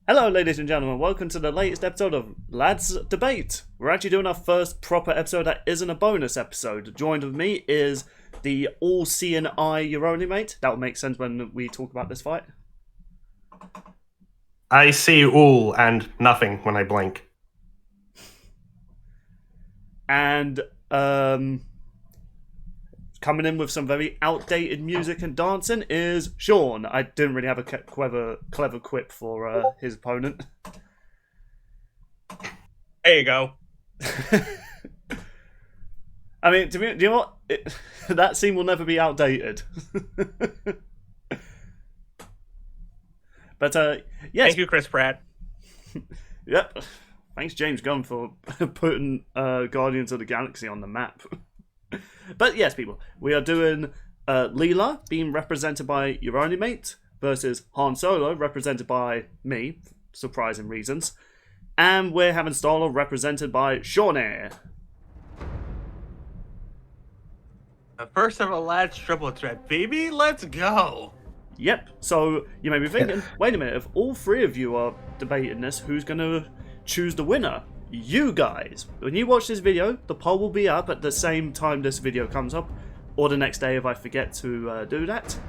Hello, ladies and gentlemen. Welcome to the latest episode of Lads Debate. We're actually doing our first proper episode that isn't a bonus episode. Joined with me is the all-seeing eye, your only mate. That will make sense when we talk about this fight. I see all and nothing when I blink. And coming in with some very outdated music and dancing is Sean. I didn't really have a clever quip for his opponent. There you go. I mean, do you know what? That scene will never be outdated. But yes. Thank you, Chris Pratt. Yep. Thanks, James Gunn, for putting Guardians of the Galaxy on the map. But yes, people, we are doing Leela being represented by your only mate versus Han Solo represented by me, surprising reasons, and we're having Star-Lord represented by Shawnee. The first ever lads triple threat, baby. Let's go. Yep. So you may be thinking, wait a minute, if all three of you are debating this, who's going to choose the winner? You guys. When you watch this video, the poll will be up at the same time this video comes up, or the next day if I forget to do that.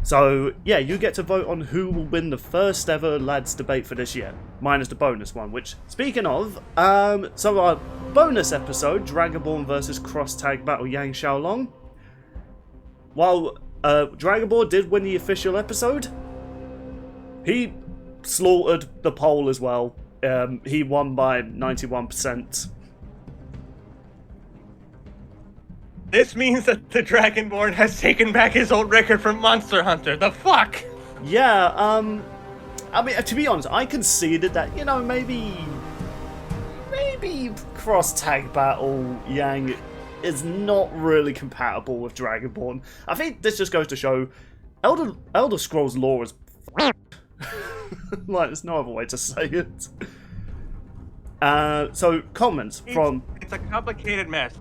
So yeah, you get to vote on who will win the first ever lads debate for this year, minus the bonus one. Which, speaking of, so our bonus episode, Dragonborn versus Cross Tag Battle Yang Xiaolong. While Dragonborn did win the official episode, he slaughtered the poll as well. He won by 91%. This means that the Dragonborn has taken back his old record from Monster Hunter. The fuck? Yeah, I mean, to be honest, I conceded that, you know, maybe Cross Tag Battle Yang is not really compatible with Dragonborn. I think this just goes to show Elder Scrolls lore is like, there's no other way to say it. So, comments from... It's a complicated mess.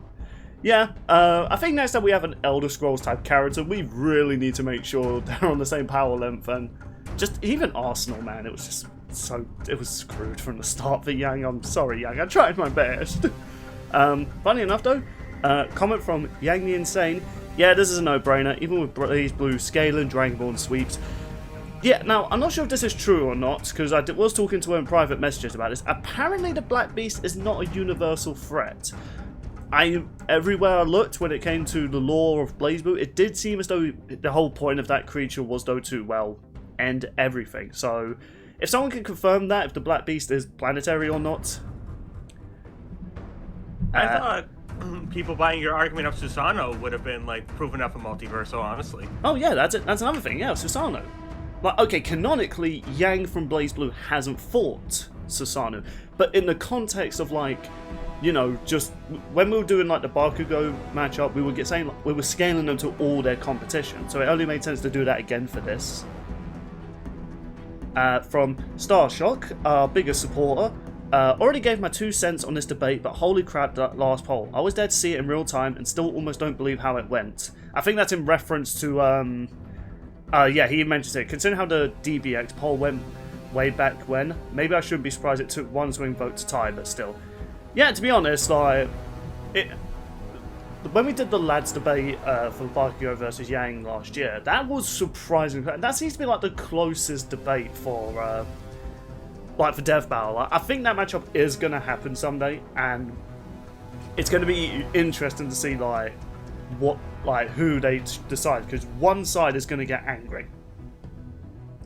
Yeah, I think next time we have an Elder Scrolls type character, we really need to make sure they're on the same power length, and just even Arsenal, man, it was just so... It was screwed from the start for Yang. I'm sorry, Yang, I tried my best. Funny enough, though, comment from Yang the Insane. Yeah, this is a no-brainer, even with Blaze Blue scaling Dragonborn sweeps. Yeah, now, I'm not sure if this is true or not, because I was talking to her in private messages about this. Apparently, the Black Beast is not a universal threat. Everywhere I looked when it came to the lore of BlazBlue, it did seem as though the whole point of that creature was, though, to, well, end everything. So, if someone can confirm that, if the Black Beast is planetary or not... I thought people buying your argument of Susano would have been, like, proof enough of multiversal, honestly. Oh, yeah, that's it. That's another thing. Yeah, Susano. Like, okay, canonically, Yang from BlazBlue hasn't fought Susano, but in the context of, like, you know, just when we were doing like the Bakugo matchup, we were scaling them to all their competition, so it only made sense to do that again for this. From Starshock, our biggest supporter, already gave my 2 cents on this debate, but holy crap, that last poll. I was there to see it in real time and still almost don't believe how it went. I think that's in reference to yeah, he mentions it. Considering how the DBX poll went way back when, maybe I shouldn't be surprised it took one swing vote to tie, but still. Yeah, to be honest, like, when we did the lads debate for Bakugo versus Yang last year, that was surprising. That seems to be like the closest debate for, like, for Death Battle. I think that matchup is going to happen someday, and it's going to be interesting to see, like, who they decide, because one side is going to get angry,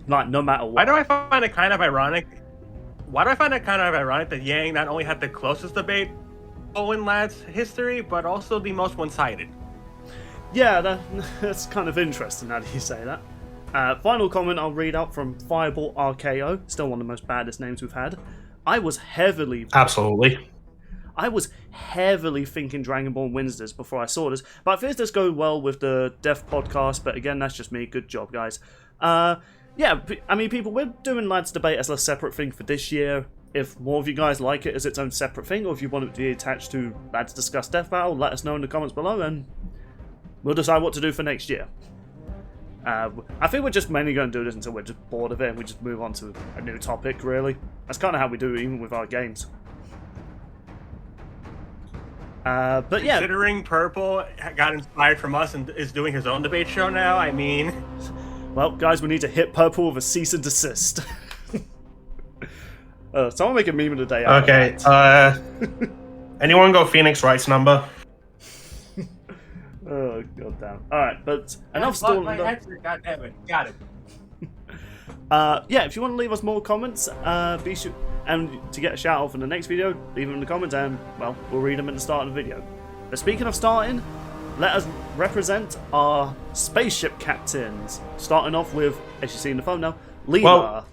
like, no matter what. Why do I find it kind of ironic that Yang not only had the closest debate in lads history, but also the most one-sided? Yeah, that's kind of interesting now that you say that. Final comment I'll read out from Fireball RKO, still one of the most baddest names we've had. I was heavily thinking Dragonborn wins this before I saw this, but I think this goes well with the Death podcast, but again, that's just me. Good job, guys. Yeah, I mean, people, we're doing Lads Debate as a separate thing for this year. If more of you guys like it as its own separate thing, or if you want it to be attached to Lads Discuss Death Battle, let us know in the comments below, and we'll decide what to do for next year. I think we're just mainly going to do this until we're just bored of it and we just move on to a new topic, really. That's kind of how we do it even with our games. But yeah. Considering Purple got inspired from us and is doing his own debate show now, I mean... Well, guys, we need to hit Purple with a cease and desist. Someone make a meme of the day out of that. Anyone got Phoenix Wright's number? Oh, goddamn. Alright, but enough God stalling. damn it. Got it. Yeah, if you want to leave us more comments, be sure and to get a shout out for the next video, leave them in the comments and, well, we'll read them at the start of the video. But speaking of starting, let us represent our spaceship captains. Starting off with, as you see in the thumbnail, Leela.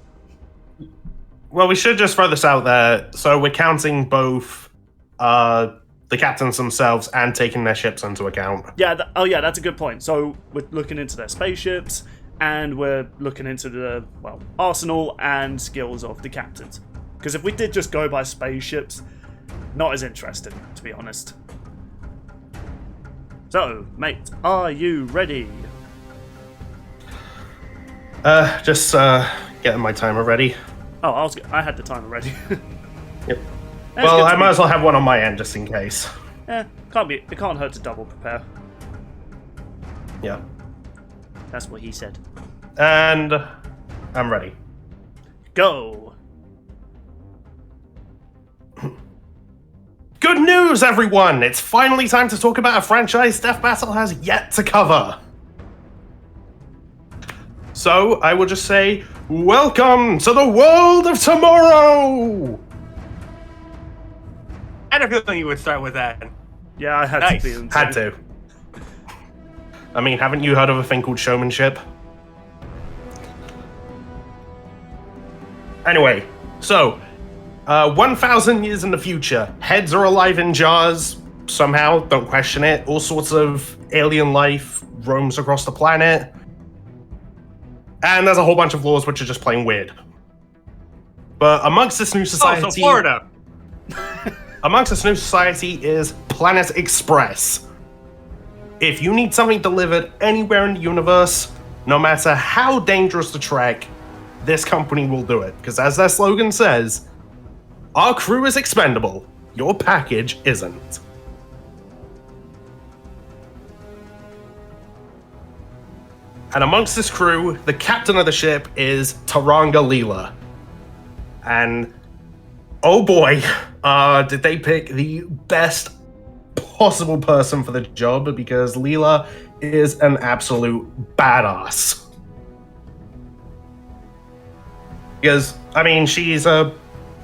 Well, we should just throw this out there. So we're counting both the captains themselves and taking their ships into account. Yeah, yeah, that's a good point. So we're looking into their spaceships, and we're looking into the, well, arsenal and skills of the captains. Because if we did just go by spaceships, not as interesting, to be honest. So, mate, are you ready? Just getting my timer ready. Oh, I had the timer ready. Yep. Well, I might as well have one on my end just in case. It can't hurt to double prepare. Yeah. That's what he said. And I'm ready. Go! Good news, everyone! It's finally time to talk about a franchise Death Battle has yet to cover. So, I will just say, welcome to the world of tomorrow! I had a feeling you would start with that. Yeah, I had Nice. to be into Had to. I mean, haven't you heard of a thing called showmanship? Anyway, so, 1,000 years in the future, heads are alive in jars, somehow, don't question it. All sorts of alien life roams across the planet. And there's a whole bunch of laws which are just plain weird. But amongst this new society... Oh, so Florida! Amongst this new society is Planet Express. If you need something delivered anywhere in the universe, no matter how dangerous the trek, this company will do it. Because as their slogan says, our crew is expendable, your package isn't. And amongst this crew, the captain of the ship is Taranga Leela. And oh boy, did they pick the best possible person for the job, because Leela is an absolute badass. Because, I mean, she's a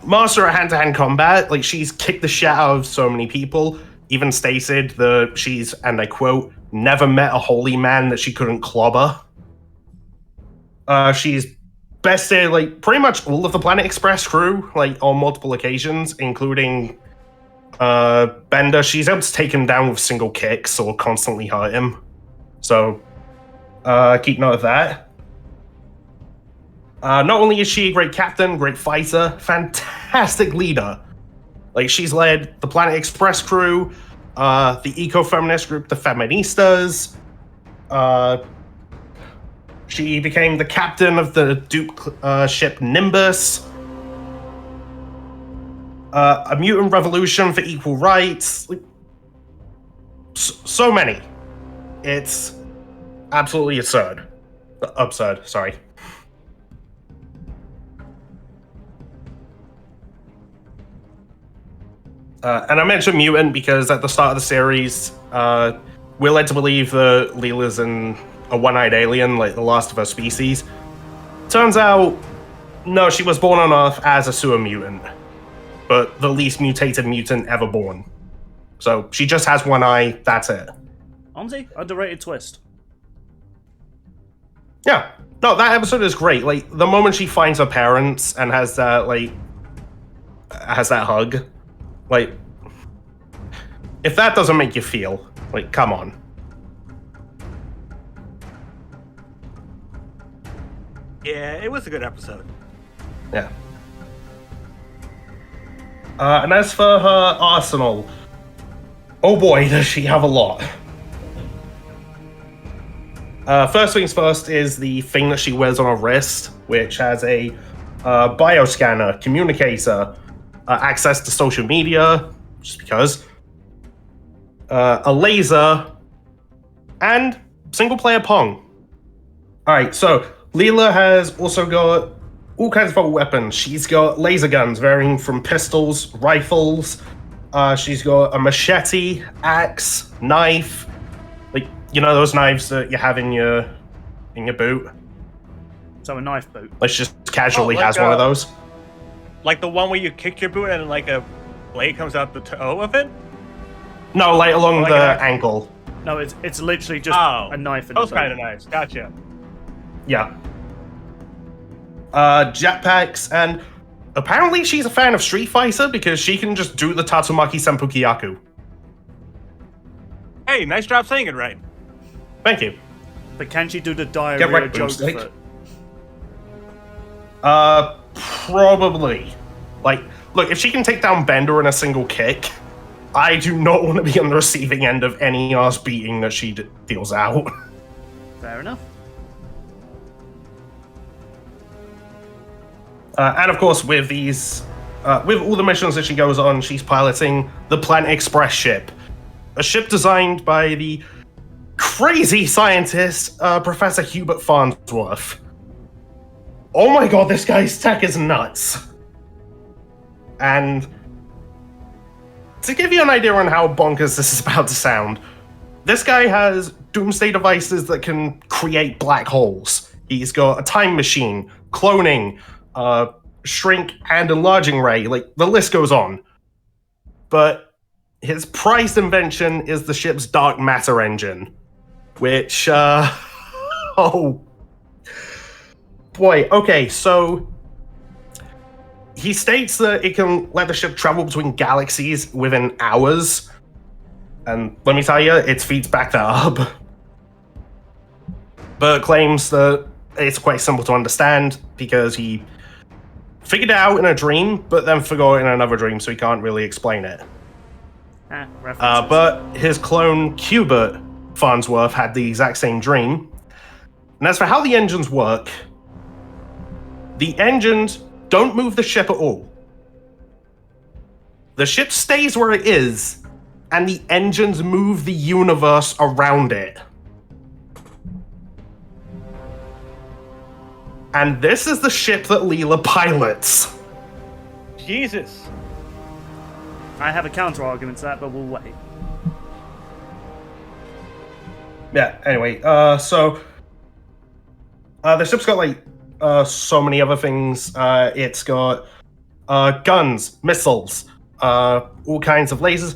master at hand-to-hand combat. Like, she's kicked the shit out of so many people, even stated that she's, and I quote, never met a holy man that she couldn't clobber. She's bested, like, pretty much all of the Planet Express crew, like, on multiple occasions, including Bender. She's able to take him down with single kicks or constantly hurt him. So, keep note of that. Not only is she a great captain, great fighter, fantastic leader. Like, she's led the Planet Express crew, the eco-feminist group, the Feministas. She became the captain of the Duke ship Nimbus. A mutant revolution for equal rights. Like, so many. It's absolutely absurd. Absurd, sorry. And I mentioned mutant because at the start of the series, we're led to believe that Leela's a one-eyed alien, like the last of her species. Turns out, no, she was born on Earth as a sewer mutant, but the least mutated mutant ever born. So she just has one eye, that's it. Honestly, underrated twist. Yeah. No, that episode is great. Like, the moment she finds her parents and has that hug, like, if that doesn't make you feel, like, come on. Yeah, it was a good episode. Yeah. And as for her arsenal, oh boy, does she have a lot. First things first is the thing that she wears on her wrist, which has a bioscanner, communicator, access to social media, just because, a laser, and single-player Pong. Alright, so Leela has also got all kinds of other weapons. She's got laser guns varying from pistols, rifles. She's got a machete, axe, knife. Like, you know those knives that you have in your boot? So a knife boot. Like, she just casually like has one of those. Like the one where you kick your boot and like a blade comes out the toe of it? No, like along Like the an ankle. No, it's literally just Oh, a knife in those the kind boot. of knives. Gotcha. Yeah. Jetpacks, and apparently she's a fan of Street Fighter because she can just do the Tatsumaki Senpukyaku. Hey, nice job saying it right. Thank you. But can she do the diarrhea Get wrecked, joke boomstick. foot? Probably. Like, look, if she can take down Bender in a single kick, I do not want to be on the receiving end of any ass beating that she deals out. Fair enough. And of course, with these, with all the missions that she goes on, she's piloting the Planet Express ship, a ship designed by the crazy scientist, Professor Hubert Farnsworth. Oh my god, this guy's tech is nuts. And to give you an idea on how bonkers this is about to sound, this guy has doomsday devices that can create black holes. He's got a time machine, cloning, shrink and enlarging ray, like the list goes on. But his prized invention is the ship's dark matter engine, which, oh boy, okay, so he states that it can let the ship travel between galaxies within hours, and let me tell you, its feeds back that up. But claims that it's quite simple to understand because he figured it out in a dream, but then forgot it in another dream, so he can't really explain it. References. But his clone, Hubert Farnsworth, had the exact same dream. And as for how the engines work, the engines don't move the ship at all. The ship stays where it is, and the engines move the universe around it. And this is the ship that Leela pilots. Jesus. I have a counter argument to that, but we'll wait. Yeah, anyway, so the ship's got like so many other things. It's got guns, missiles, all kinds of lasers.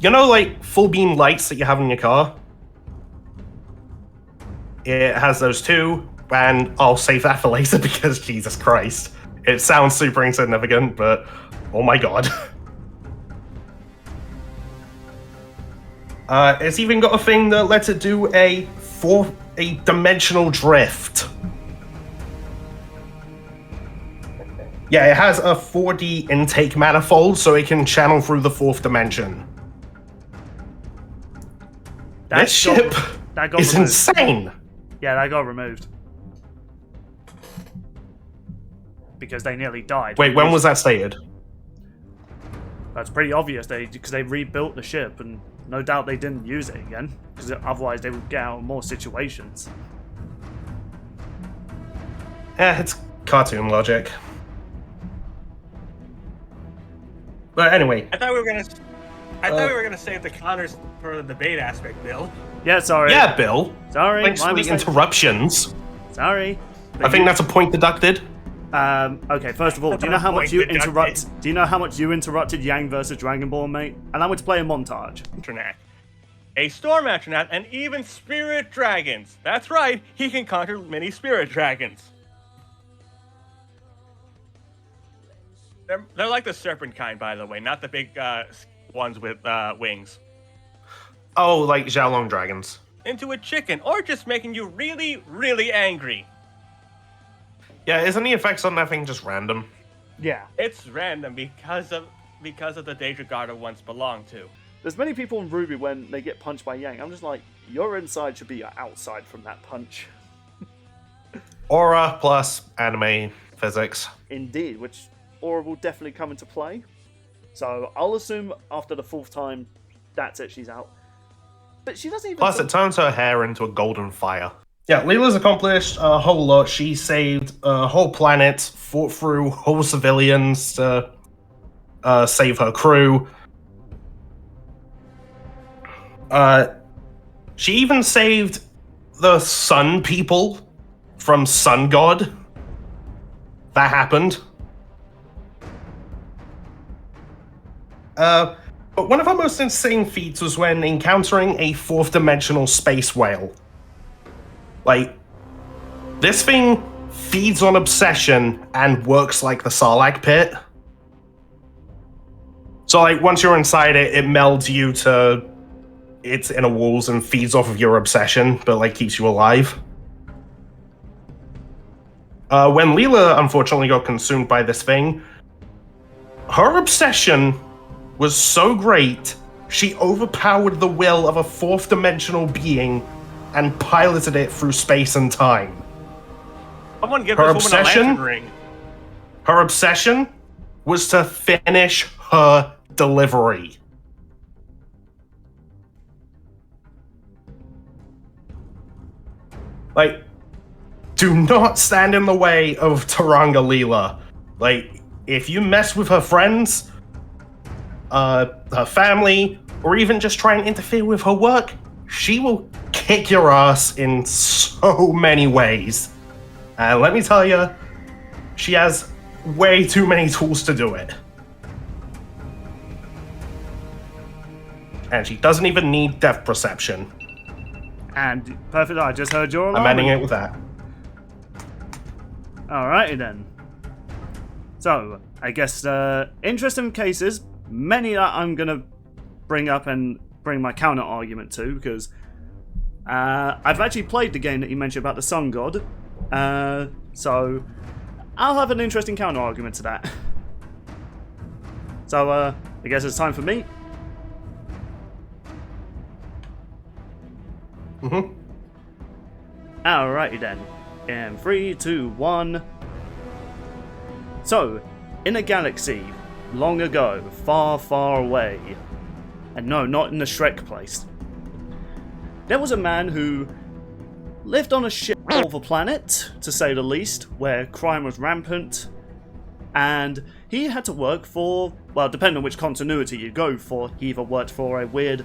You know, like full beam lights that you have in your car? It has those too, and I'll save that for later because Jesus Christ. It sounds super insignificant, but oh my god. It's even got a thing that lets it do a dimensional drift. Yeah, it has a 4D intake manifold, so it can channel through the fourth dimension. This ship that got is removed. insane. Yeah, that got removed. Because they nearly died. Wait, when was that stated? That's pretty obvious, because they rebuilt the ship, and no doubt they didn't use it again, because otherwise they would get out of more situations. It's cartoon logic. But anyway. I thought we were gonna save the counters for the debate aspect, Bill. Yeah, sorry. Yeah, Bill. Sorry. Thanks my for the mistake. interruptions. Sorry. I think that's a point deducted. Okay, first of all, do you know how much you interrupted Yang versus Dragonborn, mate? Allow me to play a montage. Astronaut. A storm astronaut and even spirit dragons. That's right, he can conquer many spirit dragons. They're like the serpent kind, by the way, not the big ones with wings. Oh, like Xiaolong dragons. Into a chicken, or just making you really, really angry. Yeah, isn't the effects on that thing just random? Yeah. It's random because of the Daedra God it once belonged to. There's many people in Ruby when they get punched by Yang. I'm just like, your inside should be your outside from that punch. Aura plus anime physics. Indeed, which aura will definitely come into play. So I'll assume after the 4th time, that's it, she's out. But she doesn't even... Plus, it turns her hair into a golden fire. Yeah, Leela's accomplished a whole lot. She saved a whole planet, fought through whole civilians to save her crew. She even saved the Sun people from Sun God. That happened. But one of her most insane feats was when encountering a 4th-dimensional space whale. Like, this thing feeds on obsession and works like the Sarlacc pit. So, like, once you're inside it, it melds you to its inner walls and feeds off of your obsession, but, like, keeps you alive. When Leela, unfortunately, got consumed by this thing, her obsession was so great, she overpowered the will of a 4th-dimensional being and piloted it through space and time. Someone give this woman a lantern ring. Her obsession was to finish her delivery. Like, do not stand in the way of Taranga Leela. Like, if you mess with her friends, her family, or even just try and interfere with her work, she will kick your ass in so many ways. And let me tell you, she has way too many tools to do it. And she doesn't even need depth perception. And perfect, I just heard your alarm. I'm ending it with that. Alrighty then. So, I guess interesting cases, many that I'm going to bring up and bring my counter argument to, because I've actually played the game that you mentioned about the Sun God, so I'll have an interesting counter argument to that. So, I guess it's time for me. Alrighty then. In 3, 2, 1. So, in a galaxy, long ago, far, far away, and no, not in the Shrek place, there was a man who lived on a shit of a planet, to say the least, where crime was rampant, and he had to work for, well, depending on which continuity you go for, he either worked for a weird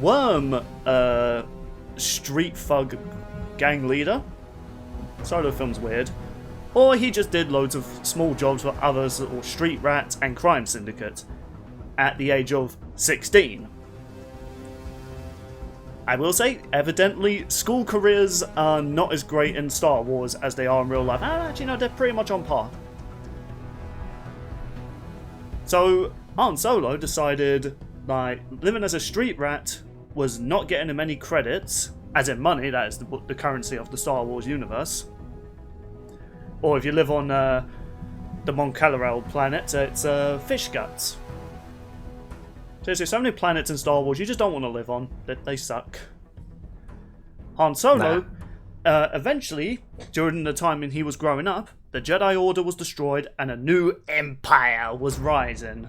worm street thug gang leader, solo film's weird, or he just did loads of small jobs for others or street rats and crime syndicates at the age of 16. I will say, evidently, school careers are not as great in Star Wars as they are in real life. Actually, no, they're pretty much on par. So, Han Solo decided, like, living as a street rat was not getting him any credits, as in money, that is the currency of the Star Wars universe. Or if you live on the Mon Calamari planet, it's fish guts. Seriously, so many planets in Star Wars you just don't want to live on. They suck. Han Solo, eventually, during the time when he was growing up, the Jedi Order was destroyed and a new empire was rising.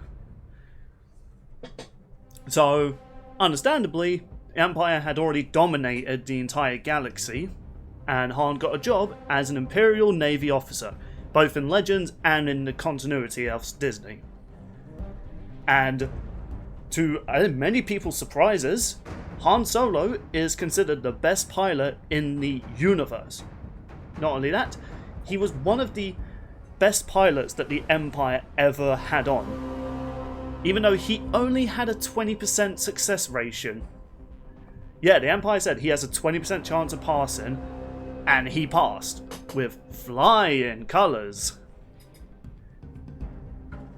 So, understandably, the Empire had already dominated the entire galaxy, and Han got a job as an Imperial Navy officer, both in Legends and in the continuity of Disney. And to many people's surprises, Han Solo is considered the best pilot in the universe. Not only that, he was one of the best pilots that the Empire ever had on, even though he only had a 20% success ratio. Yeah, the Empire said he has a 20% chance of passing, and he passed with flying colours.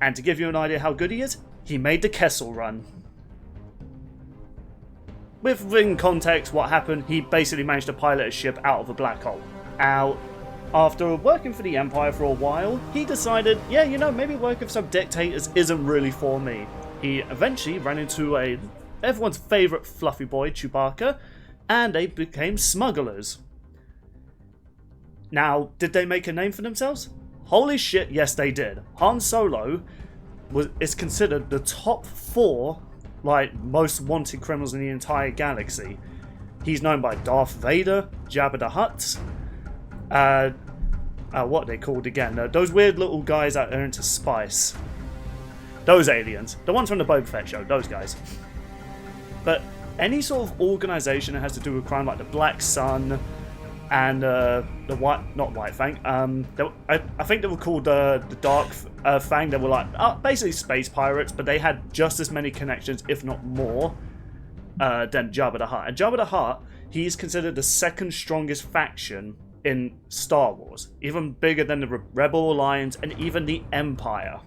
And to give you an idea how good he is, he made the Kessel Run. Within context, what happened, he basically managed to pilot a ship out of a black hole. After working for the Empire for a while, he decided, yeah, you know, maybe working for some dictators isn't really for me. He eventually ran into everyone's favourite fluffy boy, Chewbacca, and they became smugglers. Now, did they make a name for themselves? Holy shit, yes they did. Han Solo is considered the top 4 most wanted criminals in the entire galaxy. He's known by Darth Vader, Jabba the Hutt, what are they called again? Those weird little guys that are into spice. Those aliens. The ones from the Boba Fett show, those guys. But any sort of organization that has to do with crime, like the Black Sun and the not White Fang, I think they were called the Dark Fang. They were basically space pirates, but they had just as many connections, if not more, than Jabba the Hutt. And Jabba the Hutt, he is considered the second strongest faction in Star Wars, even bigger than the Rebel Alliance and even the Empire.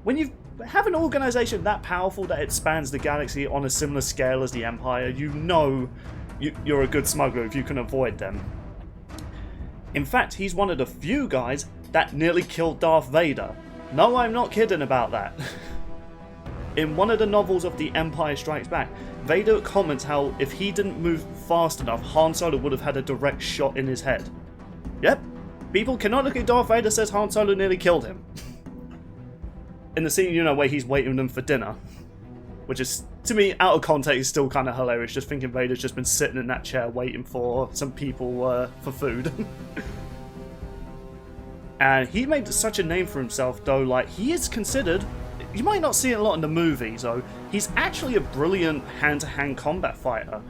When you have an organization that powerful that it spans the galaxy on a similar scale as the Empire, you know you're a good smuggler if you can avoid them. In fact, he's one of the few guys that nearly killed Darth Vader. No, I'm not kidding about that. In one of the novels of The Empire Strikes Back, Vader comments how if he didn't move fast enough, Han Solo would have had a direct shot in his head. Yep, people cannot look at Darth Vader says Han Solo nearly killed him. In the scene, where he's waiting them for dinner. Which is, to me, out of context, still kind of hilarious, just thinking Vader's just been sitting in that chair waiting for some people for food. And he made such a name for himself, though, he is considered... You might not see it a lot in the movies, though. He's actually a brilliant hand-to-hand combat fighter.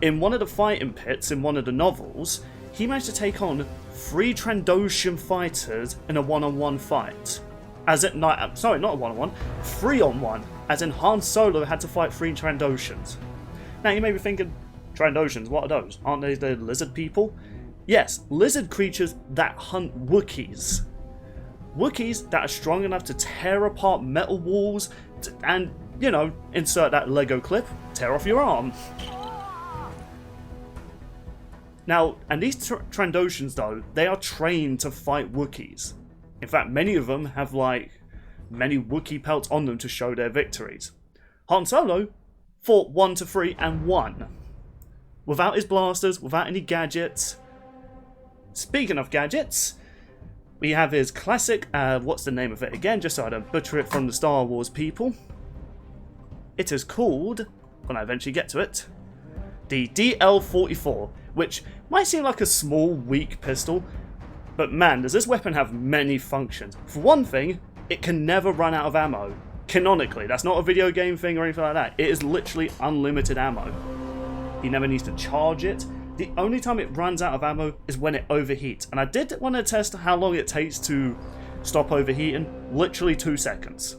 In one of the fighting pits in one of the novels, he managed to take on 3 Trandoshan fighters in a one-on-one fight. As in, not a one-on-one, 3-on-1, as in Han Solo had to fight 3 Trandoshans. Now you may be thinking, Trandoshans, what are those? Aren't they the lizard people? Yes, lizard creatures that hunt Wookiees. Wookiees that are strong enough to tear apart metal walls and, insert that Lego clip, tear off your arm. Now, and these Trandoshans though, they are trained to fight Wookiees. In fact, many of them have many Wookiee pelts on them to show their victories. Han Solo fought 1 to 3 and won. Without his blasters, without any gadgets. Speaking of gadgets, we have his classic, what's the name of it again, just so I don't butcher it from the Star Wars people. It is called, when I eventually get to it, the DL-44, which might seem like a small, weak pistol, but man, does this weapon have many functions. For one thing, it can never run out of ammo. Canonically, that's not a video game thing or anything like that. It is literally unlimited ammo. He never needs to charge it. The only time it runs out of ammo is when it overheats. And I did want to test how long it takes to stop overheating. Literally 2 seconds.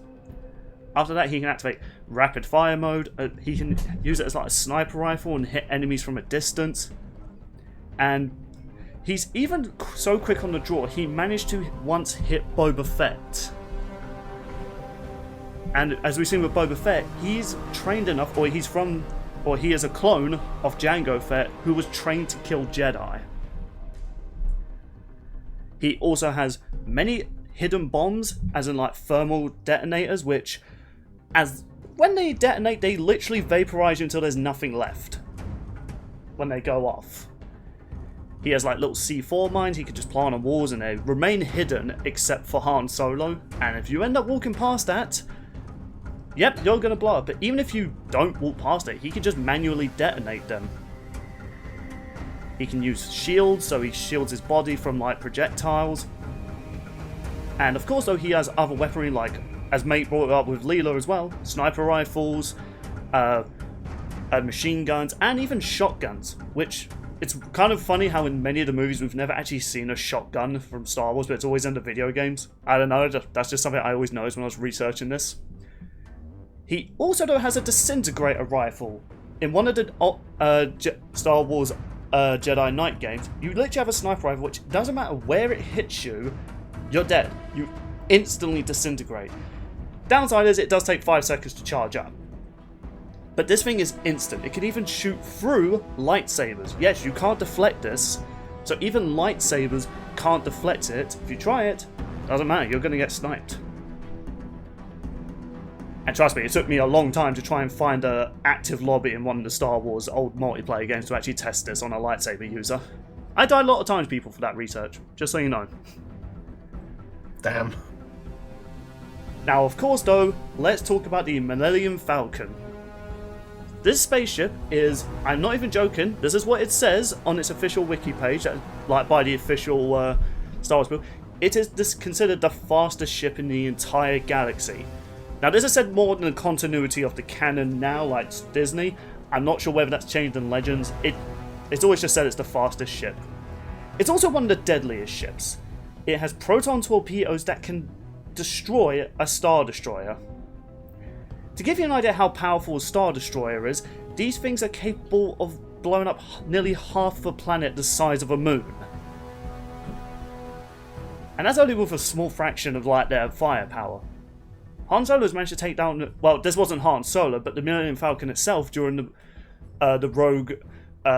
After that, he can activate rapid fire mode. He can use it as a sniper rifle and hit enemies from a distance. And he's even so quick on the draw, he managed to once hit Boba Fett. And as we've seen with Boba Fett, he's trained enough, or he is a clone of Jango Fett who was trained to kill Jedi. He also has many hidden bombs, as in thermal detonators, which, when they detonate, they literally vaporize you until there's nothing left when they go off. He has little C4 mines he could just plant on walls and they remain hidden except for Han Solo. And if you end up walking past that, yep, you're going to blow up. But even if you don't walk past it, he can just manually detonate them. He can use shields, so he shields his body from projectiles. And of course, though, he has other weaponry as Mate brought up with Leela as well, sniper rifles, machine guns, and even shotguns, which... It's kind of funny how in many of the movies we've never actually seen a shotgun from Star Wars, but it's always in the video games. I don't know, that's just something I always noticed when I was researching this. He also though has a disintegrator rifle. In one of the Star Wars Jedi Knight games, you literally have a sniper rifle which doesn't matter where it hits you, you're dead. You instantly disintegrate. Downside is it does take 5 seconds to charge up. But this thing is instant. It can even shoot through lightsabers. Yes, you can't deflect this. So even lightsabers can't deflect it. If you try it, doesn't matter. You're going to get sniped. And And trust me, it took me a long time to try and find an active lobby in one of the Star Wars old multiplayer games to actually test this on a lightsaber user. I died a lot of times, people, for that research, just so you know. Damn. Now, of course, though, let's talk about the Millennium Falcon. This spaceship is, I'm not even joking, this is what it says on its official wiki page, like by the official Star Wars build. It is considered the fastest ship in the entire galaxy. Now, this is said more than the continuity of the canon now, like Disney. I'm not sure whether that's changed in Legends. It's always just said it's the fastest ship. It's also one of the deadliest ships. It has proton torpedoes that can destroy a Star Destroyer. To give you an idea how powerful a Star Destroyer is, these things are capable of blowing up nearly half of a planet the size of a moon. And that's only with a small fraction of like their firepower. Han Solo's managed to take down, well, this wasn't Han Solo, but the Millennium Falcon itself during the Rogue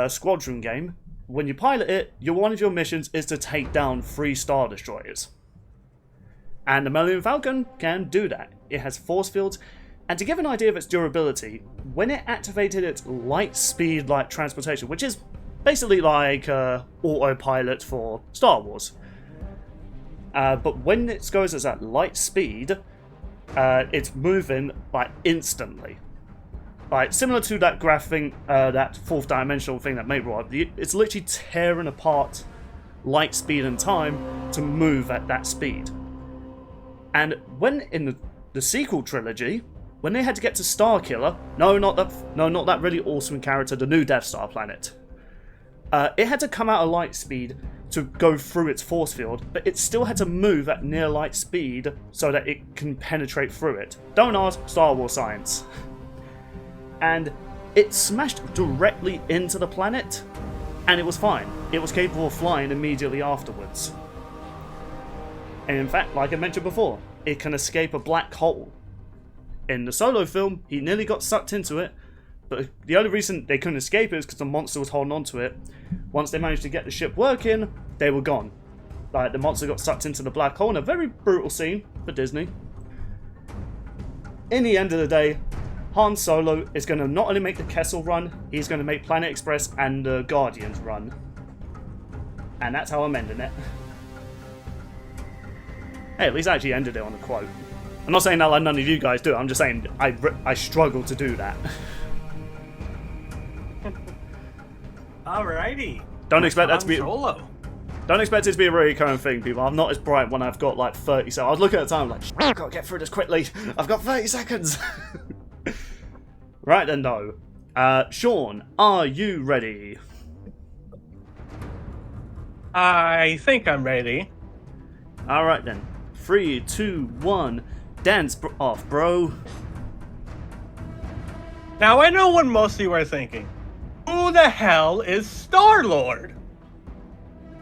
Squadron game. When you pilot it, one of your missions is to take down 3 Star Destroyers. And the Millennium Falcon can do that. It has force fields, and to give an idea of its durability, when it activated its light speed like transportation, which is basically like autopilot for Star Wars. But when it goes as at light speed, it's moving like instantly. Like similar to that graphing, that fourth dimensional thing that made Rod. It's literally tearing apart light speed and time to move at that speed. And when in the sequel trilogy, when they had to get to Starkiller, not that really awesome character, the new Death Star planet. It had to come out at light speed to go through its force field, but it still had to move at near light speed so that it can penetrate through it. Don't ask Star Wars science. And it smashed directly into the planet, and it was fine. It was capable of flying immediately afterwards. And in fact, like I mentioned before, it can escape a black hole. In the Solo film, he nearly got sucked into it, but the only reason they couldn't escape it is because the monster was holding on to it. Once they managed to get the ship working, they were gone. Like, the monster got sucked into the black hole in a very brutal scene for Disney. In the end of the day, Han Solo is going to not only make the Kessel run, he's going to make Planet Express and the Guardians run. And that's how I'm ending it. Hey, at least I actually ended it on a quote. I'm not saying that like none of you guys do, I'm just saying I struggle to do that. Alrighty. Don't expect that to be... Solo. Don't expect it to be a really recurring thing, people. I'm not as bright when I've got like 30 seconds. I was looking at the time like, I've got to get through this quickly. I've got 30 seconds. Right then, though. Sean, are you ready? I think I'm ready. Alright then. 3, 2, 1. Dance off, bro. Now I know what most of you are thinking. Who the hell is Star-Lord?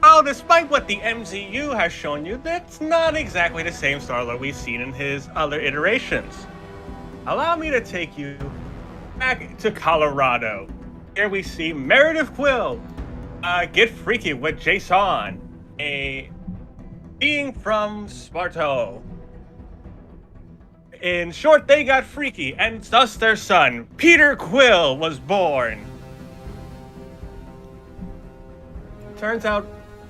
Well, despite what the MCU has shown you, that's not exactly the same Star-Lord we've seen in his other iterations. Allow me to take you back to Colorado. Here we see Meredith Quill get freaky with Jason, a being from Sparto. In short, they got freaky, and thus their son, Peter Quill, was born. Turns out,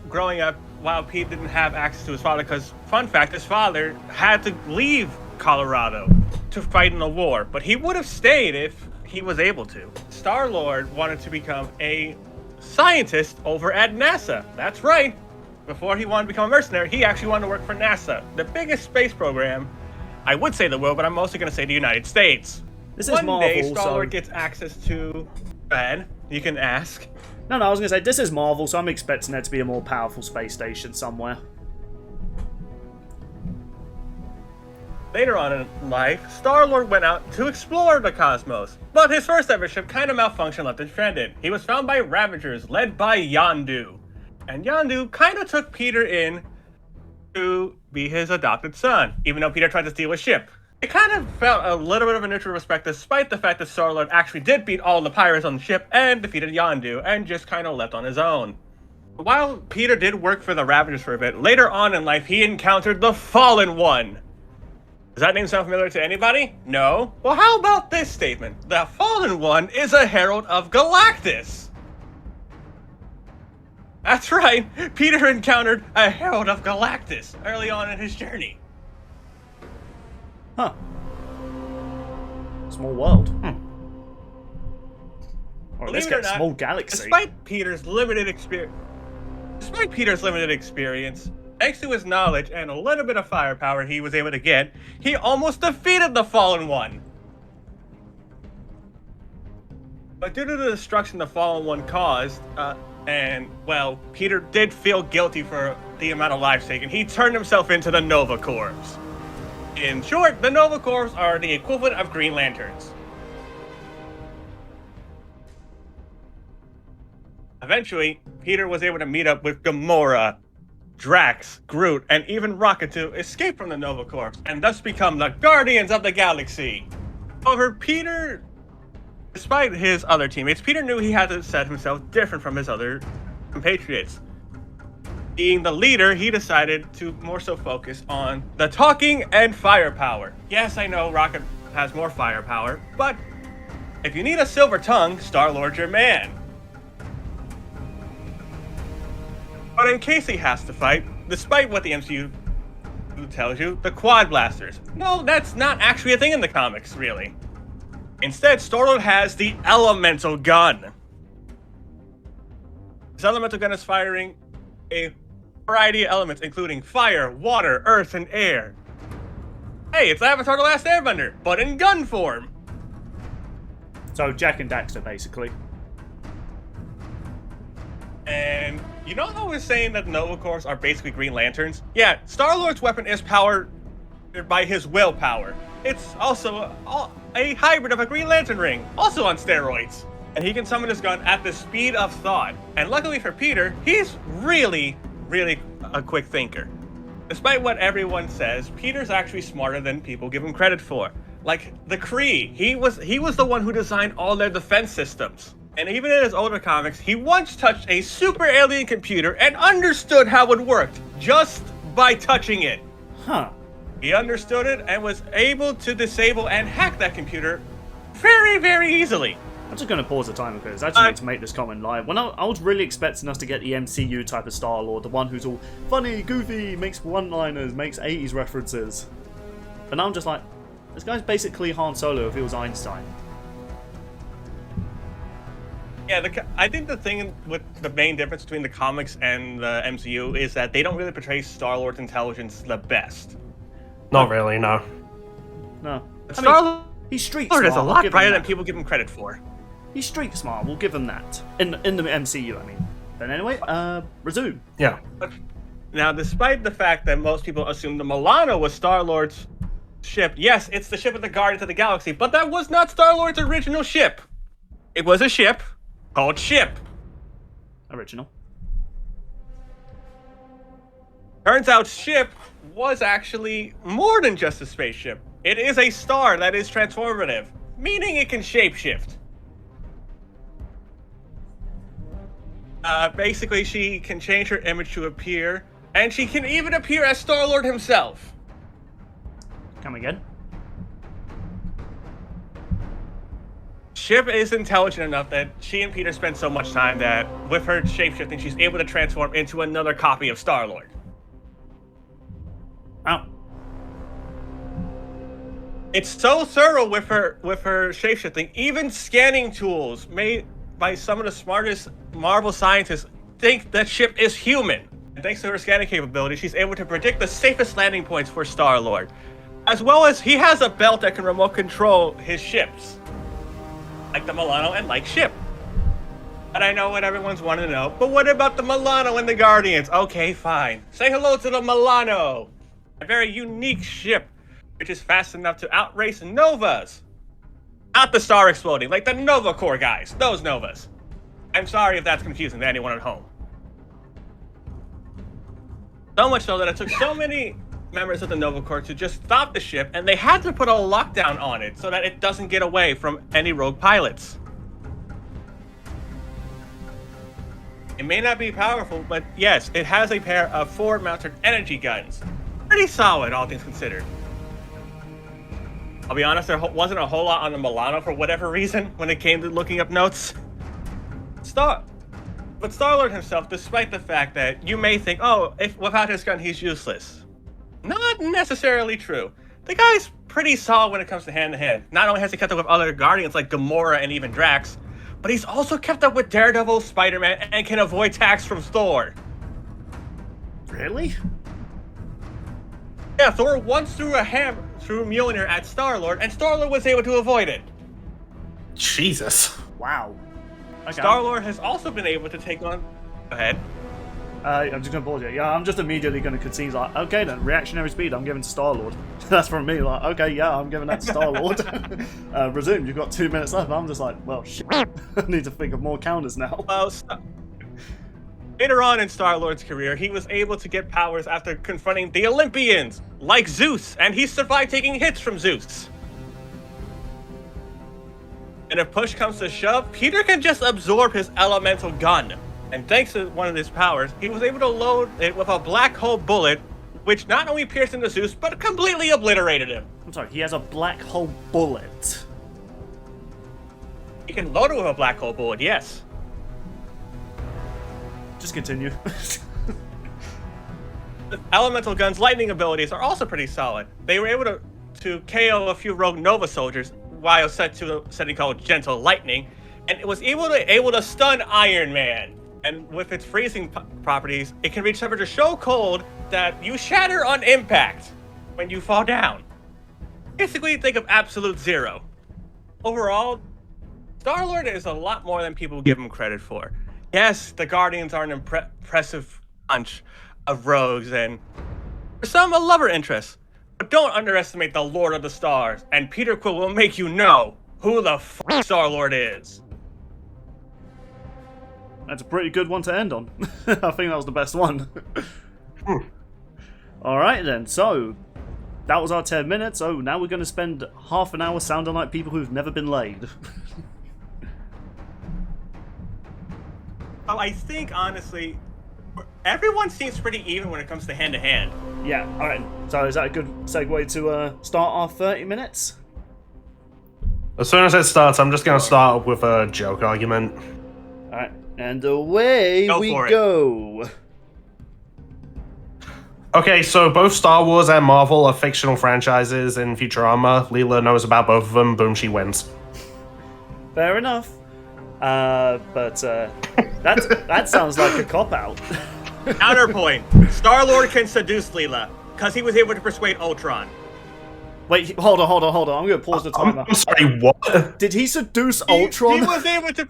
growing up, while Pete didn't have access to his father, because, fun fact, his father had to leave Colorado to fight in a war, but he would have stayed if he was able to. Star-Lord wanted to become a scientist over at NASA. That's right. Before he wanted to become a mercenary, he actually wanted to work for NASA, the biggest space program. I would say the world, but I'm mostly going to say the United States. This is One Marvel, day, Star-Lord so... gets access to... Ben, you can ask. No, I was going to say, this is Marvel, so I'm expecting there to be a more powerful space station somewhere. Later on in life, Star-Lord went out to explore the cosmos, but his first ever ship kind of malfunctioned and left him stranded. He was found by Ravagers, led by Yondu. And Yondu kind of took Peter in to be his adopted son, even though Peter tried to steal his ship. It kind of felt a little bit of a mutual respect, despite the fact that Star-Lord actually did beat all the pirates on the ship and defeated Yondu, and just kind of left on his own. While Peter did work for the Ravagers for a bit, later on in life he encountered the Fallen One. Does that name sound familiar to anybody? No? Well, how about this statement? The Fallen One is a herald of Galactus. That's right, Peter encountered a herald of Galactus early on in his journey. Huh. Small world. Or let's Believe it get or a not, small galaxy. Despite Peter's limited experience, thanks to his knowledge and a little bit of firepower he was able to get, he almost defeated the Fallen One. But due to the destruction the Fallen One caused, well, Peter did feel guilty for the amount of lives taken, he turned himself into the Nova Corps. In short, the Nova Corps are the equivalent of Green Lanterns. Eventually, Peter was able to meet up with Gamora, Drax, Groot, and even Rocket to escape from the Nova Corps, and thus become the Guardians of the Galaxy. However, Peter, despite his other teammates, Peter knew he had to set himself different from his other compatriots. Being the leader, he decided to more so focus on the talking and firepower. Yes, I know Rocket has more firepower, but if you need a silver tongue, Star-Lord's your man. But in case he has to fight, despite what the MCU tells you, the quad blasters. No, that's not actually a thing in the comics, really. Instead, Star-Lord has the elemental gun. This elemental gun is firing a variety of elements, including fire, water, earth, and air. Hey, it's Avatar: The Last Airbender, but in gun form. So Jack and Daxter, basically. And you know how I was saying that Nova Corps are basically Green Lanterns? Yeah, Star-Lord's weapon is powered by his willpower. It's also a hybrid of a Green Lantern ring, also on steroids. And he can summon his gun at the speed of thought. And luckily for Peter, he's really a quick thinker. Despite what everyone says, Peter's actually smarter than people give him credit for. Like the Kree, he was the one who designed all their defense systems. And even in his older comics, he once touched a super alien computer and understood how it worked just by touching it. Huh. He understood it and was able to disable and hack that computer very easily. I'm just going to pause the timer because I just need to make this comment live. When I was really expecting us to get the MCU type of Star-Lord, the one who's all funny, goofy, makes one-liners, makes 80s references. But now I'm just like, this guy's basically Han Solo if he was Einstein. Yeah, I think the thing with the main difference between the comics and the MCU is that they don't really portray Star-Lord's intelligence the best. Not really, no. No. Star-Lord he's street smart. is a lot brighter than people give him credit for. He's street smart, we'll give him that. In the MCU, I mean. But anyway, resume. Yeah. Now, despite the fact that most people assume the Milano was Star-Lord's ship, yes, it's the ship of the Guardians of the Galaxy, but that was not Star-Lord's original ship. It was a ship called Ship. Original. Turns out Ship was actually more than just a spaceship. It is a star that is transformative, meaning it can shapeshift. Basically, she can change her image to appear, and she can even appear as Star-Lord himself. Come again? Ship is intelligent enough that she and Peter spend so much time that with her shapeshifting, she's able to transform into another copy of Star-Lord. Oh. It's so thorough with her shapeshifting, even scanning tools made by some of the smartest Marvel scientists think that Ship is human. And thanks to her scanning capability, she's able to predict the safest landing points for Star-Lord. As well as he has a belt that can remote control his ships. Like the Milano and like Ship. And I know what everyone's wanting to know, but what about the Milano and the Guardians? Okay, fine. Say hello to the Milano. A very unique ship, which is fast enough to outrace Novas. Not the star exploding, like the Nova Corps guys, those Novas. I'm sorry if that's confusing to anyone at home. So much so that it took so many members of the Nova Corps to just stop the ship, and they had to put a lockdown on it so that it doesn't get away from any rogue pilots. It may not be powerful, but yes, it has a pair of forward-mounted energy guns. Pretty solid, all things considered. I'll be honest, there wasn't a whole lot on the Milano for whatever reason when it came to looking up notes. But Star-Lord himself, despite the fact that you may think, oh, if without his gun he's useless, not necessarily true. The guy's pretty solid when it comes to hand-to-hand. Not only has he kept up with other Guardians like Gamora and even Drax, but he's also kept up with Daredevil, Spider-Man, and can avoid attacks from Thor. Really? Yeah, Thor once threw Mjolnir at Star-Lord, and Star-Lord was able to avoid it. Jesus. Wow. Okay. Star-Lord has also been able to take on... Go ahead. I'm just gonna pause you. Yeah, I'm just immediately gonna concede, like, okay then, reactionary speed, I'm giving to Star-Lord. That's from me, like, okay, yeah, I'm giving that to Star-Lord. Resume, you've got 2 minutes left. I'm just like, well, shit. I need to think of more counters now. Well, later on in Star-Lord's career, he was able to get powers after confronting the Olympians, like Zeus, and he survived taking hits from Zeus. And if push comes to shove, Peter can just absorb his elemental gun. And thanks to one of his powers, he was able to load it with a black hole bullet, which not only pierced into Zeus, but completely obliterated him. I'm sorry, he has a black hole bullet. He can load it with a black hole bullet, yes. Just continue. The elemental gun's lightning abilities are also pretty solid. They were able to KO a few rogue Nova soldiers while set to a setting called Gentle Lightning, and it was able to stun Iron Man. And with its freezing properties, it can reach temperatures so cold that you shatter on impact when you fall down. Basically, think of absolute zero. Overall, Star-Lord is a lot more than people give him credit for. Yes, the Guardians are an impressive bunch of rogues and for some a lover interest. But don't underestimate the Lord of the Stars, and Peter Quill will make you know who the Star-Lord is. That's a pretty good one to end on. I think that was the best one. Alright then, so that was our 10 minutes. So now we're going to spend half an hour sounding like people who've never been laid. I think, honestly, everyone seems pretty even when it comes to hand-to-hand. Yeah, alright. So is that a good segue to start our 30 minutes? As soon as it starts, I'm just going to start with a joke argument. Alright, and away we go. Okay, so both Star Wars and Marvel are fictional franchises in Futurama. Leela knows about both of them. Boom, she wins. Fair enough. But that sounds like a cop-out. Counterpoint. Star-Lord can seduce Leela, because he was able to persuade Ultron. Wait, hold on. I'm going to pause the timer. I'm sorry, what? Did he seduce Ultron? He was able to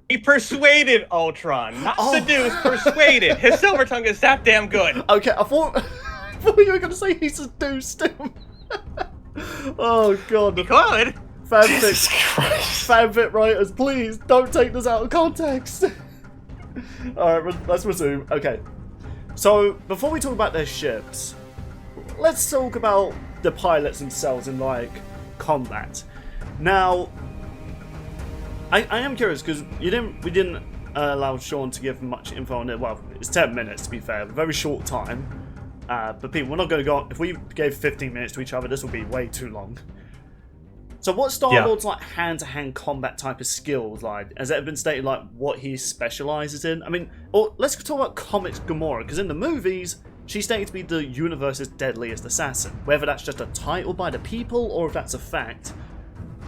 He persuaded Ultron. Not seduced, persuaded. His silver tongue is that damn good. Okay, I thought you were going to say he seduced him. Oh, God. He could. Fanfic writers, please, don't take this out of context. Alright, let's resume. Okay. So, before we talk about their ships, let's talk about the pilots themselves in, like, combat. Now, I am curious, because we didn't allow Sean to give much info on it. Well, it's 10 minutes, to be fair, a very short time. But people, we're not going to go... If we gave 15 minutes to each other, this would be way too long. So what Star-Lord's like hand-to-hand combat type of skills like? Has it been stated like what he specializes in? I mean, or let's talk about comics Gamora, because in the movies, she's stated to be the universe's deadliest assassin. Whether that's just a title by the people or if that's a fact,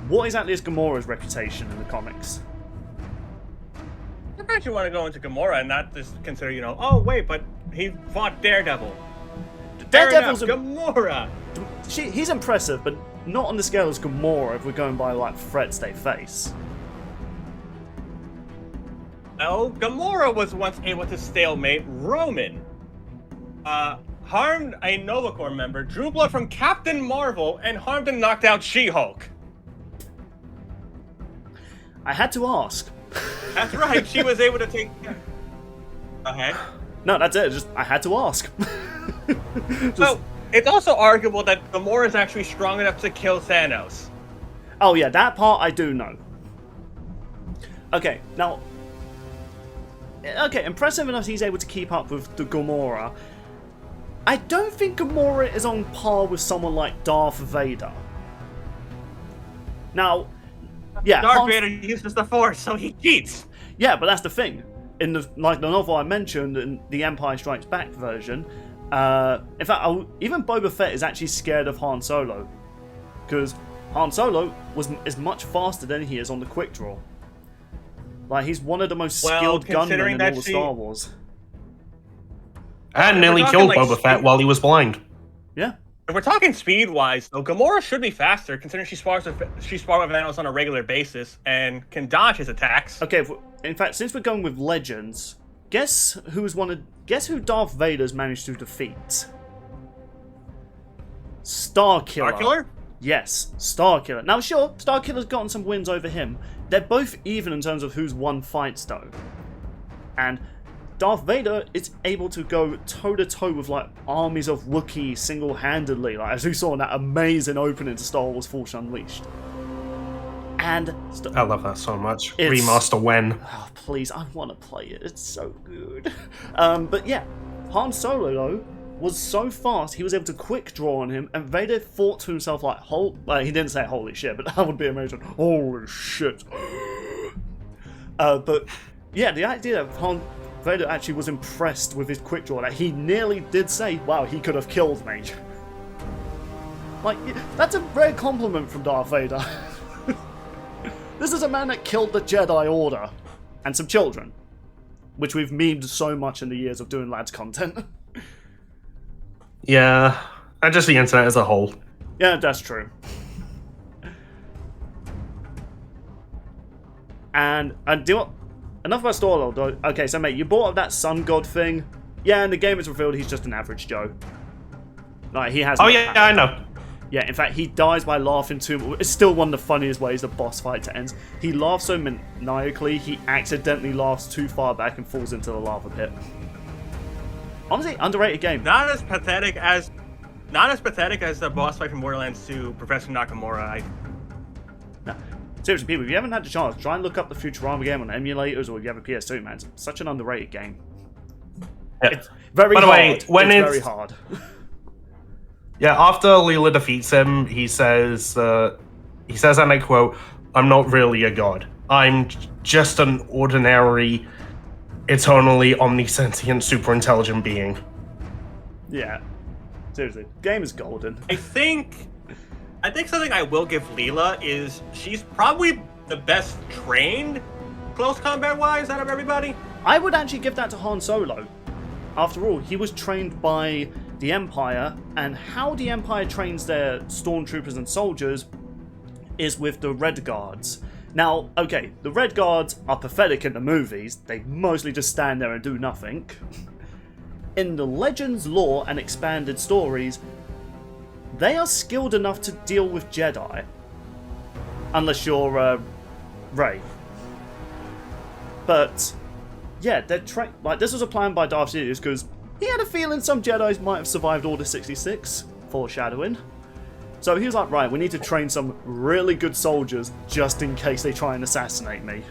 what exactly is Gamora's reputation in the comics? I bet you want to go into Gamora and not just consider, oh wait, but he fought Daredevil. Daredevil's Gamora. He's impressive, but not on the scale as Gamora if we're going by like threats they face. No, Gamora was once able to stalemate Roman. Harmed a Nova Corps member, drew blood from Captain Marvel, and harmed and knocked out She-Hulk. I had to ask. That's right, she was able to take... Go ahead. No, that's it. Just I had to ask. So, it's also arguable that Gamora is actually strong enough to kill Thanos. Oh yeah, that part I do know. Okay, now... Okay, impressive enough he's able to keep up with the Gamora. I don't think Gamora is on par with someone like Darth Vader. Now, yeah, Darth Vader uses the Force, so he cheats. Yeah, but that's the thing. In the novel I mentioned, in the Empire Strikes Back version, in fact, even Boba Fett is actually scared of Han Solo, because Han Solo is much faster than he is on the quick draw. Like, he's one of the most skilled gunmen in all of Star Wars. And nearly killed Boba Fett while he was blind. Yeah. If we're talking speed-wise, though, Gamora should be faster, considering she spars with Thanos on a regular basis and can dodge his attacks. Okay, in fact, since we're going with legends, guess who Darth Vader's managed to defeat? Starkiller. Starkiller? Yes, Starkiller. Now, sure, Starkiller's gotten some wins over him. They're both even in terms of who's won fights, though. And Darth Vader is able to go toe-to-toe with, like, armies of Wookiees single-handedly, like, as we saw in that amazing opening to Star Wars Force Unleashed. And I love that so much. Remaster when? Oh, please, I want to play it. It's so good. But yeah, Han Solo, though, was so fast, he was able to quick draw on him, and Vader thought to himself, like, he didn't say holy shit, but that would be amazing. Holy shit. But yeah, the idea that Vader actually was impressed with his quick draw, that he nearly did say, wow, he could have killed me. Like, that's a rare compliment from Darth Vader. This is a man that killed the Jedi Order and some children, which we've memed so much in the years of doing lads content. Yeah, and just the internet as a whole. Yeah, that's true. And enough about Star-Lord, though. Okay, so mate, you brought up that sun god thing. Yeah, in the game it's revealed he's just an average Joe. Like, he has. Oh yeah, I know. Yeah, in fact, he dies by laughing too much. It's still one of the funniest ways the boss fight ends. He laughs so maniacally, he accidentally laughs too far back and falls into the lava pit. Honestly, underrated game. Not as pathetic as the boss fight from Borderlands 2, Professor Nakamura. No. Seriously, people, if you haven't had the chance, try and look up the Futurama game on emulators, or if you have a PS2, man. It's such an underrated game. Yeah. It's very hard. Way, it's very hard. Yeah, after Leela defeats him, he says, and I quote, "I'm not really a god. I'm just an ordinary, eternally omniscient, super intelligent being." Yeah. Seriously, game is golden. I think something I will give Leela is she's probably the best trained close combat wise out of everybody. I would actually give that to Han Solo. After all, he was trained by the Empire, and how the Empire trains their stormtroopers and soldiers is with the Red Guards. Now, okay, the Red Guards are pathetic in the movies. They mostly just stand there and do nothing. In the Legends lore and expanded stories, they are skilled enough to deal with Jedi. Unless you're, Rey. But, yeah, they're like, this was a plan by Darth Sidious, because he had a feeling some Jedis might have survived Order 66, foreshadowing. So he was like, right, we need to train some really good soldiers just in case they try and assassinate me.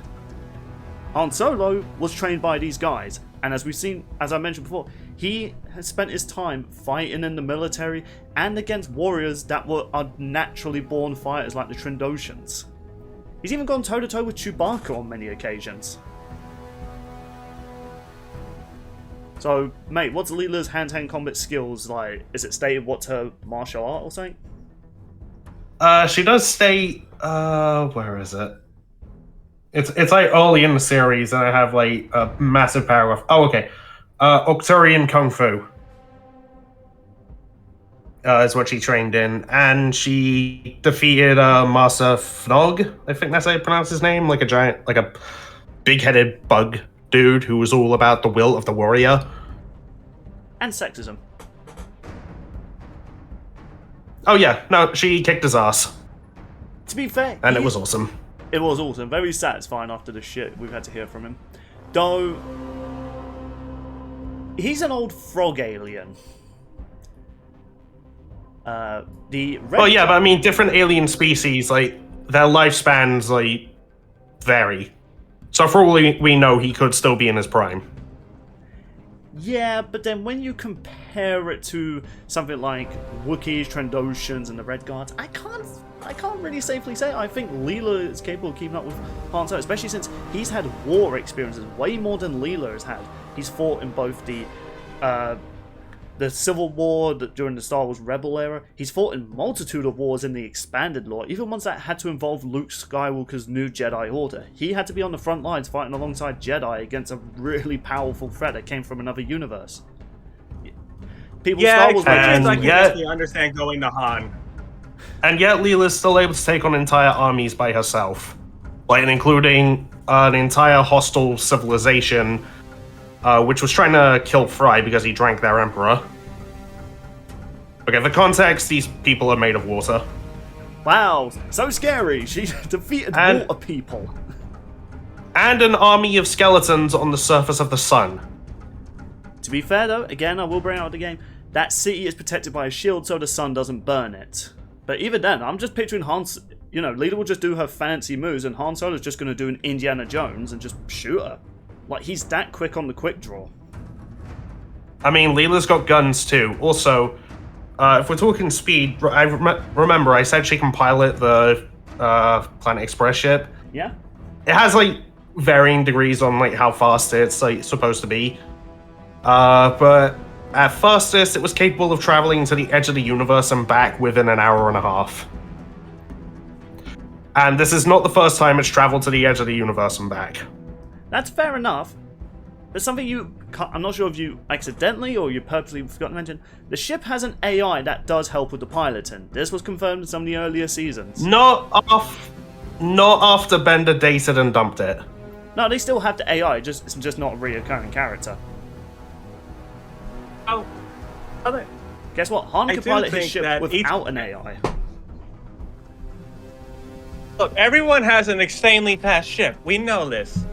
Han Solo was trained by these guys, and as we've seen, as I mentioned before, he has spent his time fighting in the military and against warriors that are naturally born fighters like the Trandoshans. He's even gone toe-to-toe with Chewbacca on many occasions. So, mate, what's Leela's hand-to-hand combat skills like? Is it stated what's her martial art or something? She does state, where is it? It's like early in the series, and I have like a massive paragraph. Oh, okay. Octurian Kung Fu is what she trained in, and she defeated Master Fnog. I think that's how you pronounce his name. Like a big-headed bug dude who was all about the will of the warrior. And sexism. Oh yeah, no, she kicked his ass. To be fair, and it was awesome. It was awesome. Very satisfying after the shit we've had to hear from him. Though, he's an old frog alien. But I mean, different alien species, like, their lifespans, like, vary. So for all we know, he could still be in his prime. Yeah, but then when you compare it to something like Wookiees, Trandoshans, and the Red Guards, I can't really safely say. I think Leela is capable of keeping up with Han Solo, especially since he's had war experiences way more than Leela has had. He's fought in both the Civil War during the Star Wars Rebel era. He's fought in multitude of wars in the expanded lore, even ones that had to involve Luke Skywalker's new Jedi Order. He had to be on the front lines fighting alongside Jedi against a really powerful threat that came from another universe. Star and Wars I can yet- definitely understand going to Han. And yet Leela's still able to take on entire armies by herself. Like, including an entire hostile civilization, which was trying to kill Fry because he drank their emperor. Okay, for context, these people are made of water. Wow, so scary! She defeated water people. And an army of skeletons on the surface of the sun. To be fair though, again, I will bring out the game, that city is protected by a shield so the sun doesn't burn it. But even then, I'm just picturing Leela will just do her fancy moves and Han Solo's just going to do an Indiana Jones and just shoot her. Like, he's that quick on the quick draw. I mean, Leela's got guns too. Also, if we're talking speed, I remember I said she can pilot the Planet Express ship. Yeah? It has, like, varying degrees on, like, how fast it's, like, supposed to be. But at fastest, it was capable of traveling to the edge of the universe and back within an hour and a half. And this is not the first time it's traveled to the edge of the universe and back. That's fair enough. There's something I'm not sure if you accidentally or you purposely forgot to mention. The ship has an AI that does help with the piloting. This was confirmed in some of the earlier seasons. Not after Bender dated and dumped it. No, they still have the AI, it's just not a reoccurring character. Oh, other. Guess what? Han I could do pilot his think ship that without an AI. Look, everyone has an insanely fast ship. We know this.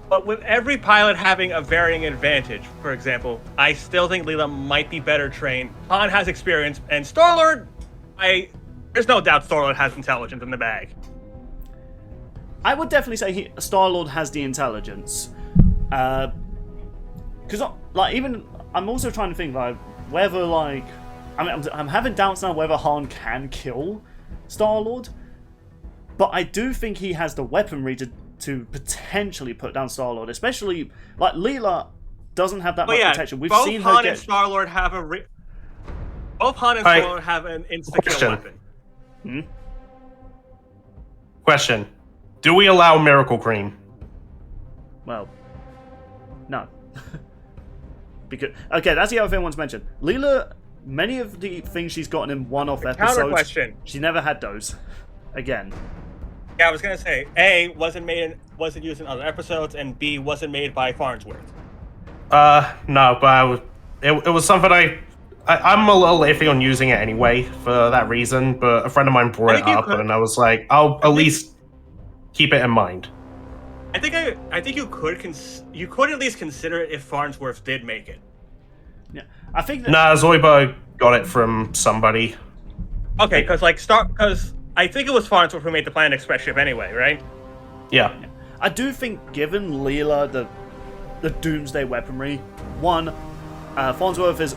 But with every pilot having a varying advantage, for example, I still think Leela might be better trained. Han has experience, and Star-Lord, there's no doubt Star-Lord has intelligence in the bag. I would definitely say Star-Lord has the intelligence. Because, I'm also trying to think, like, whether, like... I'm having doubts now whether Han can kill Star-Lord. But I do think he has the weaponry to potentially put down Star-Lord, especially, like, Leela doesn't have that much protection. We've seen her Han get... and Star-Lord have both Han and Star-Lord have an insta-kill weapon. Question. Do we allow Miracle Cream? Well, no. Because that's the other thing I want to mention. Leela, many of the things she's gotten in one-off episodes, Counter question. She never had those. Again. Yeah, I was gonna say, A, wasn't used in other episodes, and B, wasn't made by Farnsworth. No, but it was something I'm a little iffy on using it anyway for that reason, but a friend of mine brought it up, and I was like, I'll at least keep it in mind. I think you could at least consider it if Farnsworth did make it. Yeah, I think that... Nah, Zoidberg got it from somebody. Okay, because I think it was Farnsworth who made the Planet Express ship anyway, right? Yeah. I do think, given Leela the Doomsday weaponry, one, Farnsworth has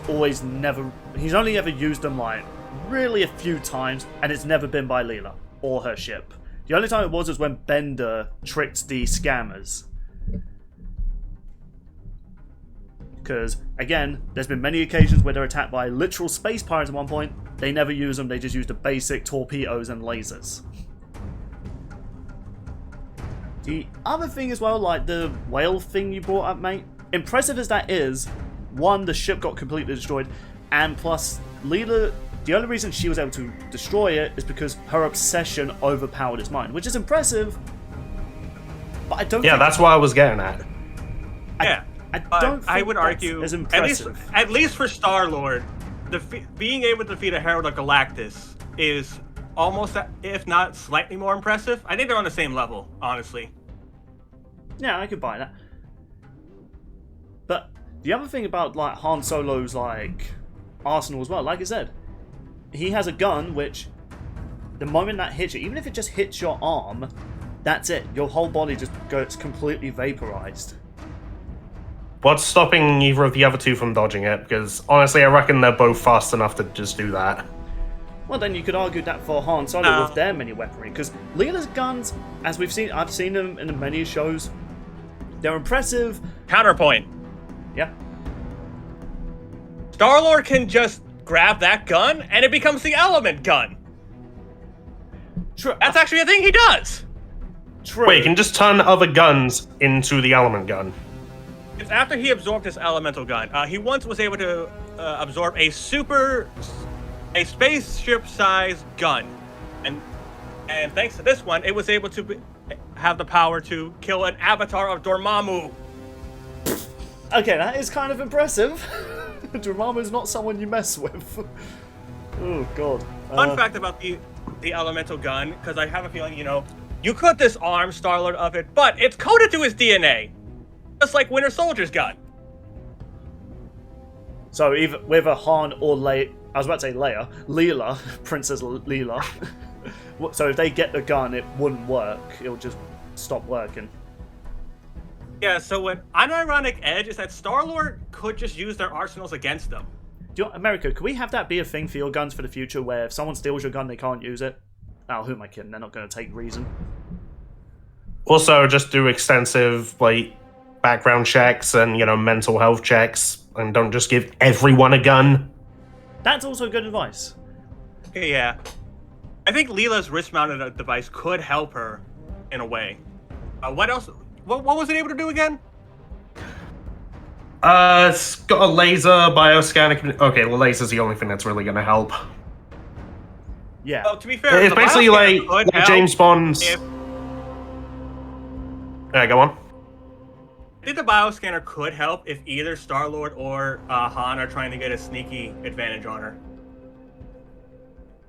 he's only ever used them, like, really a few times, and it's never been by Leela or her ship. The only time it was when Bender tricked the scammers. Because, again, there's been many occasions where they're attacked by literal space pirates at one point. They never use them, they just use the basic torpedoes and lasers. The other thing as well, like the whale thing you brought up, mate, impressive as that is, one, the ship got completely destroyed, and plus, Leela, the only reason she was able to destroy it is because her obsession overpowered its mind, which is impressive, but I don't think... that's what I was getting at. I would argue, as impressive. At least for Star-Lord, being able to defeat a Herald like Galactus is almost, if not slightly more impressive. I think they're on the same level, honestly. Yeah, I could buy that. But the other thing about, like, Han Solo's, like, arsenal as well, like I said, he has a gun which, the moment that hits you, even if it just hits your arm, that's it. Your whole body just gets completely vaporized. What's stopping either of the other two from dodging it? Because honestly, I reckon they're both fast enough to just do that. Well, then you could argue that for Han Solo with their mini weaponry, because Leela's guns, as I've seen them in many shows, they're impressive. Counterpoint. Yeah. Star-Lord can just grab that gun, and it becomes the element gun. True. That's actually a thing he does. True. Wait, he can just turn other guns into the element gun. It's after he absorbed his elemental gun. He once was able to absorb a spaceship-sized gun, and thanks to this one, it was able to have the power to kill an avatar of Dormammu. Okay, that is kind of impressive. Dormammu's not someone you mess with. Oh god. Fun fact about the elemental gun, because I have a feeling, you could disarm Star-Lord of it, but it's coded to his DNA, just like Winter Soldier's gun. So either with a Han or I was about to say Leela, Princess Leela. So if they get the gun, it wouldn't work. It'll just stop working. Yeah, so an unironic edge is that Star-Lord could just use their arsenals against them. America, could we have that be a thing for your guns for the future, where if someone steals your gun, they can't use it? Oh, who am I kidding? They're not going to take reason. Also, just do extensive background checks and mental health checks, and don't just give everyone a gun. That's also good advice. Yeah. I think Leela's wrist-mounted device could help her in a way. What else? What was it able to do again? It's got a laser, bioscanner. Okay, the laser's the only thing that's really going to help. Yeah. Well, to be fair, It's the basically bioscanner like could help James Bond's. Yeah, go on. I think the bioscanner could help if either Star-Lord or Han are trying to get a sneaky advantage on her.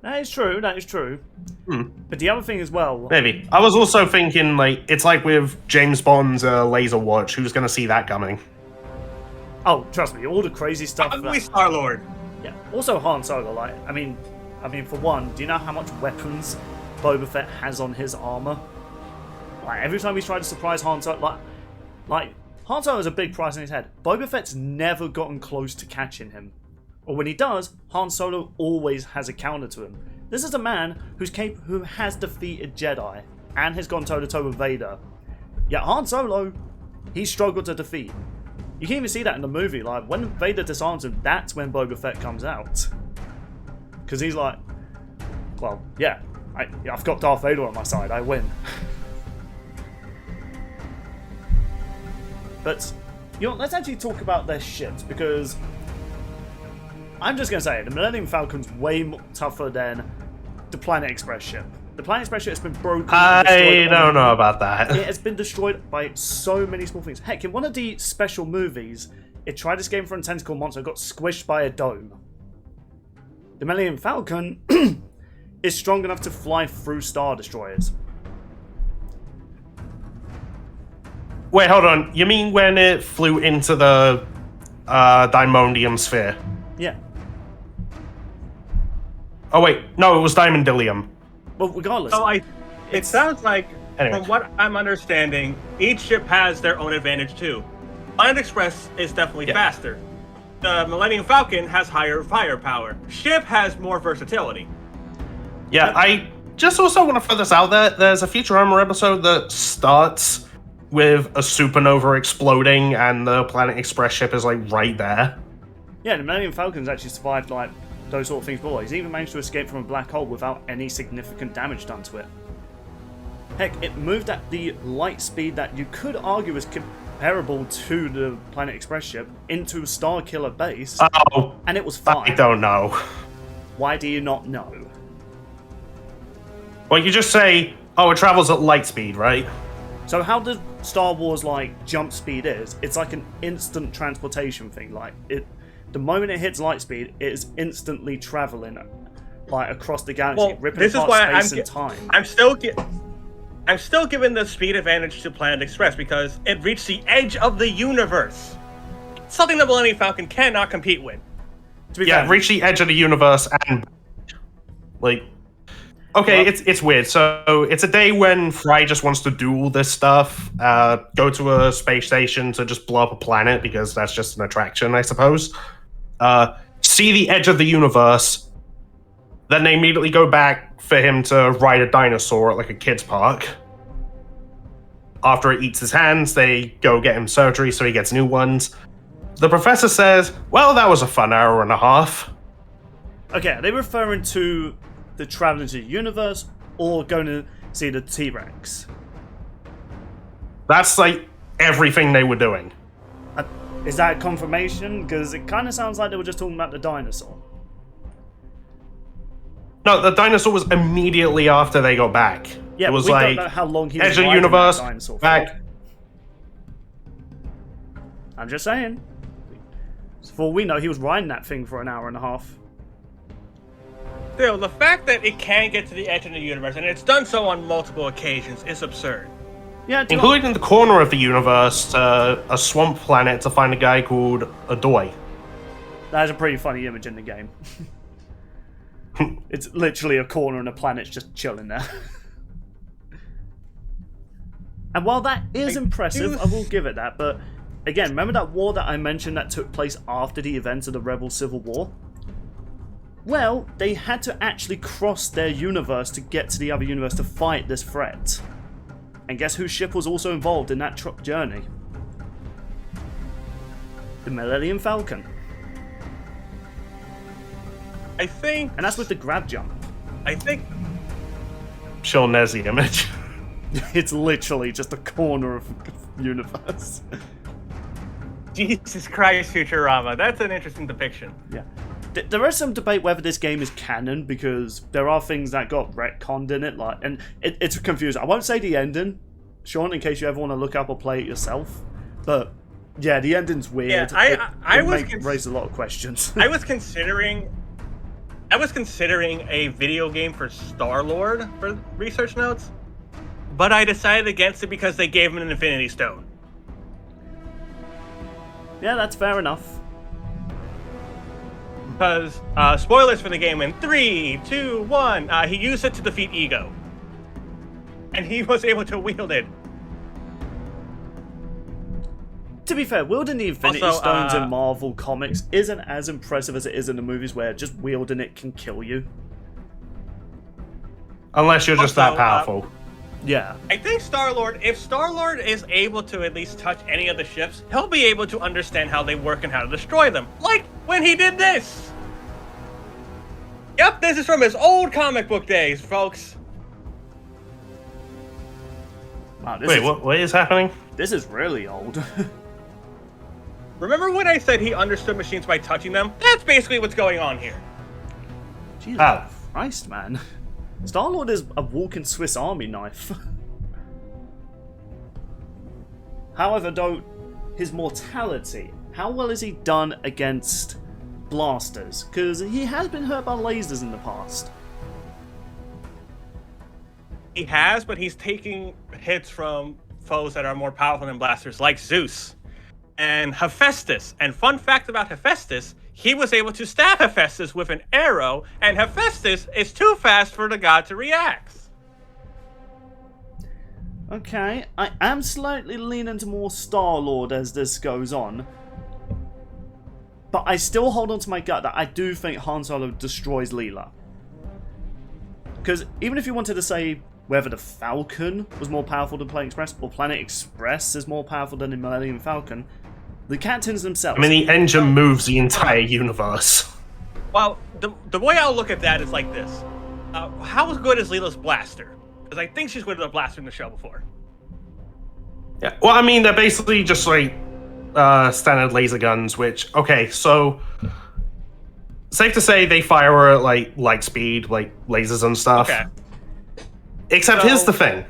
That is true, that is true. But the other thing as well... Maybe. I was also thinking, it's like with James Bond's laser watch. Who's going to see that coming? Oh, trust me, all the crazy stuff... Probably Star-Lord. Yeah. Also Han Solo, I mean, for one, do you know how much weapons Boba Fett has on his armor? Every time he's tried to surprise Han Solo... Han Solo has a big price on his head. Boba Fett's never gotten close to catching him. Or when he does, Han Solo always has a counter to him. This is a man who has defeated Jedi and has gone toe-to-toe with Vader. Yet Han Solo, he struggled to defeat. You can even see that in the movie. When Vader disarms him, that's when Boba Fett comes out. Because he's like, well, yeah, I've got Darth Vader on my side, I win. But, let's actually talk about their ships, because I'm just going to say it, the Millennium Falcon's way tougher than the Planet Express ship. The Planet Express ship has been broken. I don't know about that. It has been destroyed by so many small things. Heck, in one of the special movies, it tried to escape from a tentacle monster and got squished by a dome. The Millennium Falcon is strong enough to fly through Star Destroyers. Wait, hold on. You mean when it flew into the Diamondium sphere? Yeah. Oh wait, no, it was Diamondillium. Well, regardless. So it sounds like, Anyway. from what I'm understanding, each ship has their own advantage too. Planet Express is definitely faster. The Millennium Falcon has higher firepower. Ship has more versatility. Yeah, I just also want to throw this out there. There's a Futurama episode that starts with a supernova exploding and the Planet Express ship is right there. Yeah, the Millennium Falcon's actually survived those sort of things before. He's even managed to escape from a black hole without any significant damage done to it. Heck, it moved at the light speed that you could argue is comparable to the Planet Express ship into a Star Killer base, Oh, and it was fine. I don't know. Why do you not know? Well, you just say, oh, it travels at light speed, right? So how does Star Wars jump speed is? It's like an instant transportation thing. The moment it hits light speed, it is instantly traveling across the galaxy, ripping this is apart why space and time. I'm still giving the speed advantage to Planet Express because it reached the edge of the universe. Something the Millennium Falcon cannot compete with. To be Yeah, fair, reach the edge of the universe and Okay, Well- it's weird. So it's a day when Fry just wants to do all this stuff, go to a space station to just blow up a planet because that's just an attraction, I suppose. See the edge of the universe. Then they immediately go back for him to ride a dinosaur at like a kid's park. After it eats his hands, they go get him surgery so he gets new ones. The professor says, well, that was a fun hour and a half. Okay, are they referring to the travel into the universe or going to see the T-Rex? That's like everything they were doing. Is that confirmation? Because it kind of sounds like they were just talking about the dinosaur. No, the dinosaur was immediately after they got back. Yeah, it was but we like don't know how long he was edge of riding universe, that dinosaur for. back. I'm just saying. For all we know, he was riding that thing for an hour and a half. Still, the fact that it can get to the edge of the universe, and it's done so on multiple occasions, is absurd. Yeah, Including the corner of the universe, a swamp planet to find a guy called Adoy. That's a pretty funny image in the game. It's literally a corner and a planet's just chilling there. And while that is impressive, I will give it that, but again, remember that war that I mentioned that took place after the events of the Rebel Civil War? Well, they had to actually cross their universe to get to the other universe to fight this threat. And guess whose ship was also involved in that journey? The Millennium Falcon. I think. And that's with the grab jump. I think. Sean, there's the image. It's literally just a corner of the universe. Jesus Christ, Futurama. That's an interesting depiction. Yeah. There is some debate whether this game is canon because there are things that got retconned in it, and it's confusing. I won't say the ending, Sean, in case you ever want to look up or play it yourself. But yeah, the ending's weird. Yeah, it raised a lot of questions. I was considering a video game for Star-Lord for research notes, but I decided against it because they gave him an Infinity Stone. Yeah, that's fair enough. Because, spoilers for the game in 3, 2, 1, he used it to defeat Ego. And he was able to wield it. To be fair, wielding the Infinity Also, Stones in Marvel Comics isn't as impressive as it is in the movies where just wielding it can kill you. Unless you're just Also, that powerful. Yeah. I think if Star-Lord is able to at least touch any of the ships, he'll be able to understand how they work and how to destroy them. Like when he did this! Yep, this is from his old comic book days, folks. Wow, Wait, what is happening? This is really old. Remember when I said he understood machines by touching them? That's basically what's going on here. Jesus Oh. Christ, man. Star-Lord is a walking Swiss Army knife. However, though, his mortality, how well is he done against blasters? Because he has been hurt by lasers in the past. He has, but he's taking hits from foes that are more powerful than blasters, like Zeus and Hephaestus. And fun fact about Hephaestus, he was able to stab Hephaestus with an arrow, and Hephaestus is too fast for the god to react. Okay, I am slightly leaning to more Star-Lord as this goes on. But I still hold on to my gut that I do think Han Solo destroys Leela. Because even if you wanted to say whether the Falcon was more powerful than Planet Express, or Planet Express is more powerful than the Millennium Falcon, the captains themselves... I mean, the engine moves the entire universe. Well, the way I'll look at that is like this. How good is Leela's blaster? Because I think she's with a blaster in the show before. Yeah. Well, I mean, they're basically just like standard laser guns, which, okay, so safe to say they fire at like light speed, like lasers and stuff. Okay. Except So- here's the thing.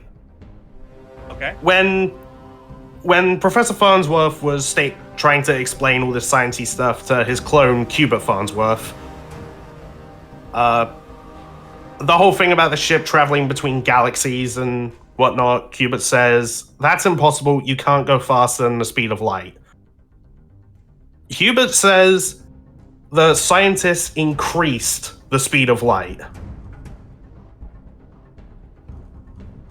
Okay. When Professor Farnsworth was trying to explain all this sciencey stuff to his clone, Cubert Farnsworth, the whole thing about the ship traveling between galaxies and whatnot, Cubert says, that's impossible, you can't go faster than the speed of light. Hubert says the scientists increased the speed of light.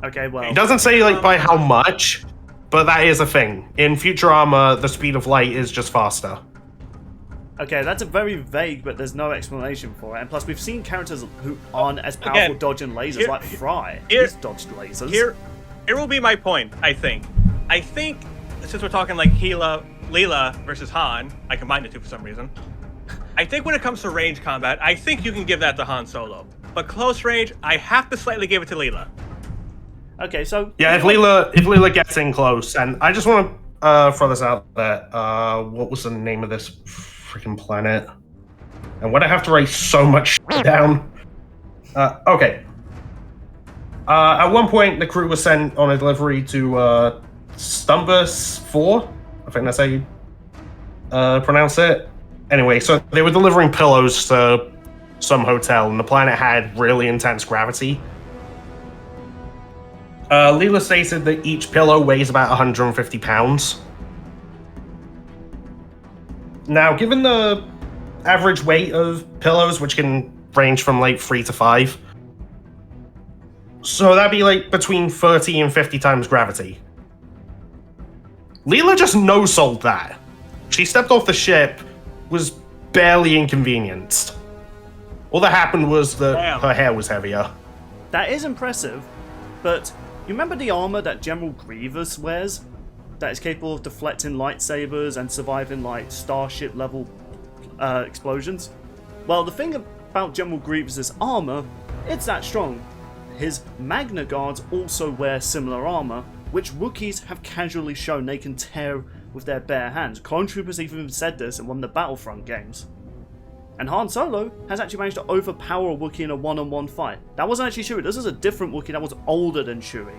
Okay, well... It doesn't say, like, by how much, but that is a thing. In Futurama, the speed of light is just faster. Okay, that's a very vague, but there's no explanation for it. And plus, we've seen characters who aren't as powerful dodging lasers, like Fry. He's dodged lasers. Here will be my point, I think. I think, since we're talking like Leela versus Han, I combined the two for some reason. I think when it comes to range combat, I think you can give that to Han Solo. But close range, I have to slightly give it to Leela. Okay, so... Yeah, if Leela gets in close, and I just want to throw this out there. What was the name of this freaking planet? And when I have to write so much down. Okay. At one point, the crew was sent on a delivery to Stumbus 4. I think that's how you pronounce it. Anyway, so they were delivering pillows to some hotel, and the planet had really intense gravity. Leela stated that each pillow weighs about 150 pounds. Now, given the average weight of pillows, which can range from like 3 to 5, so that'd be like between 30 and 50 times gravity. Leela just no-sold that. She stepped off the ship, was barely inconvenienced. All that happened was that her hair was heavier. That is impressive, but you remember the armor that General Grievous wears? That is capable of deflecting lightsabers and surviving like starship level explosions? Well, the thing about General Grievous's armor, it's that strong. His Magna Guards also wear similar armor, which Wookiees have casually shown they can tear with their bare hands. Clone Troopers even said this in one of the Battlefront games. And Han Solo has actually managed to overpower a Wookiee in a one-on-one fight. That wasn't actually Chewie, this is a different Wookiee that was older than Chewie.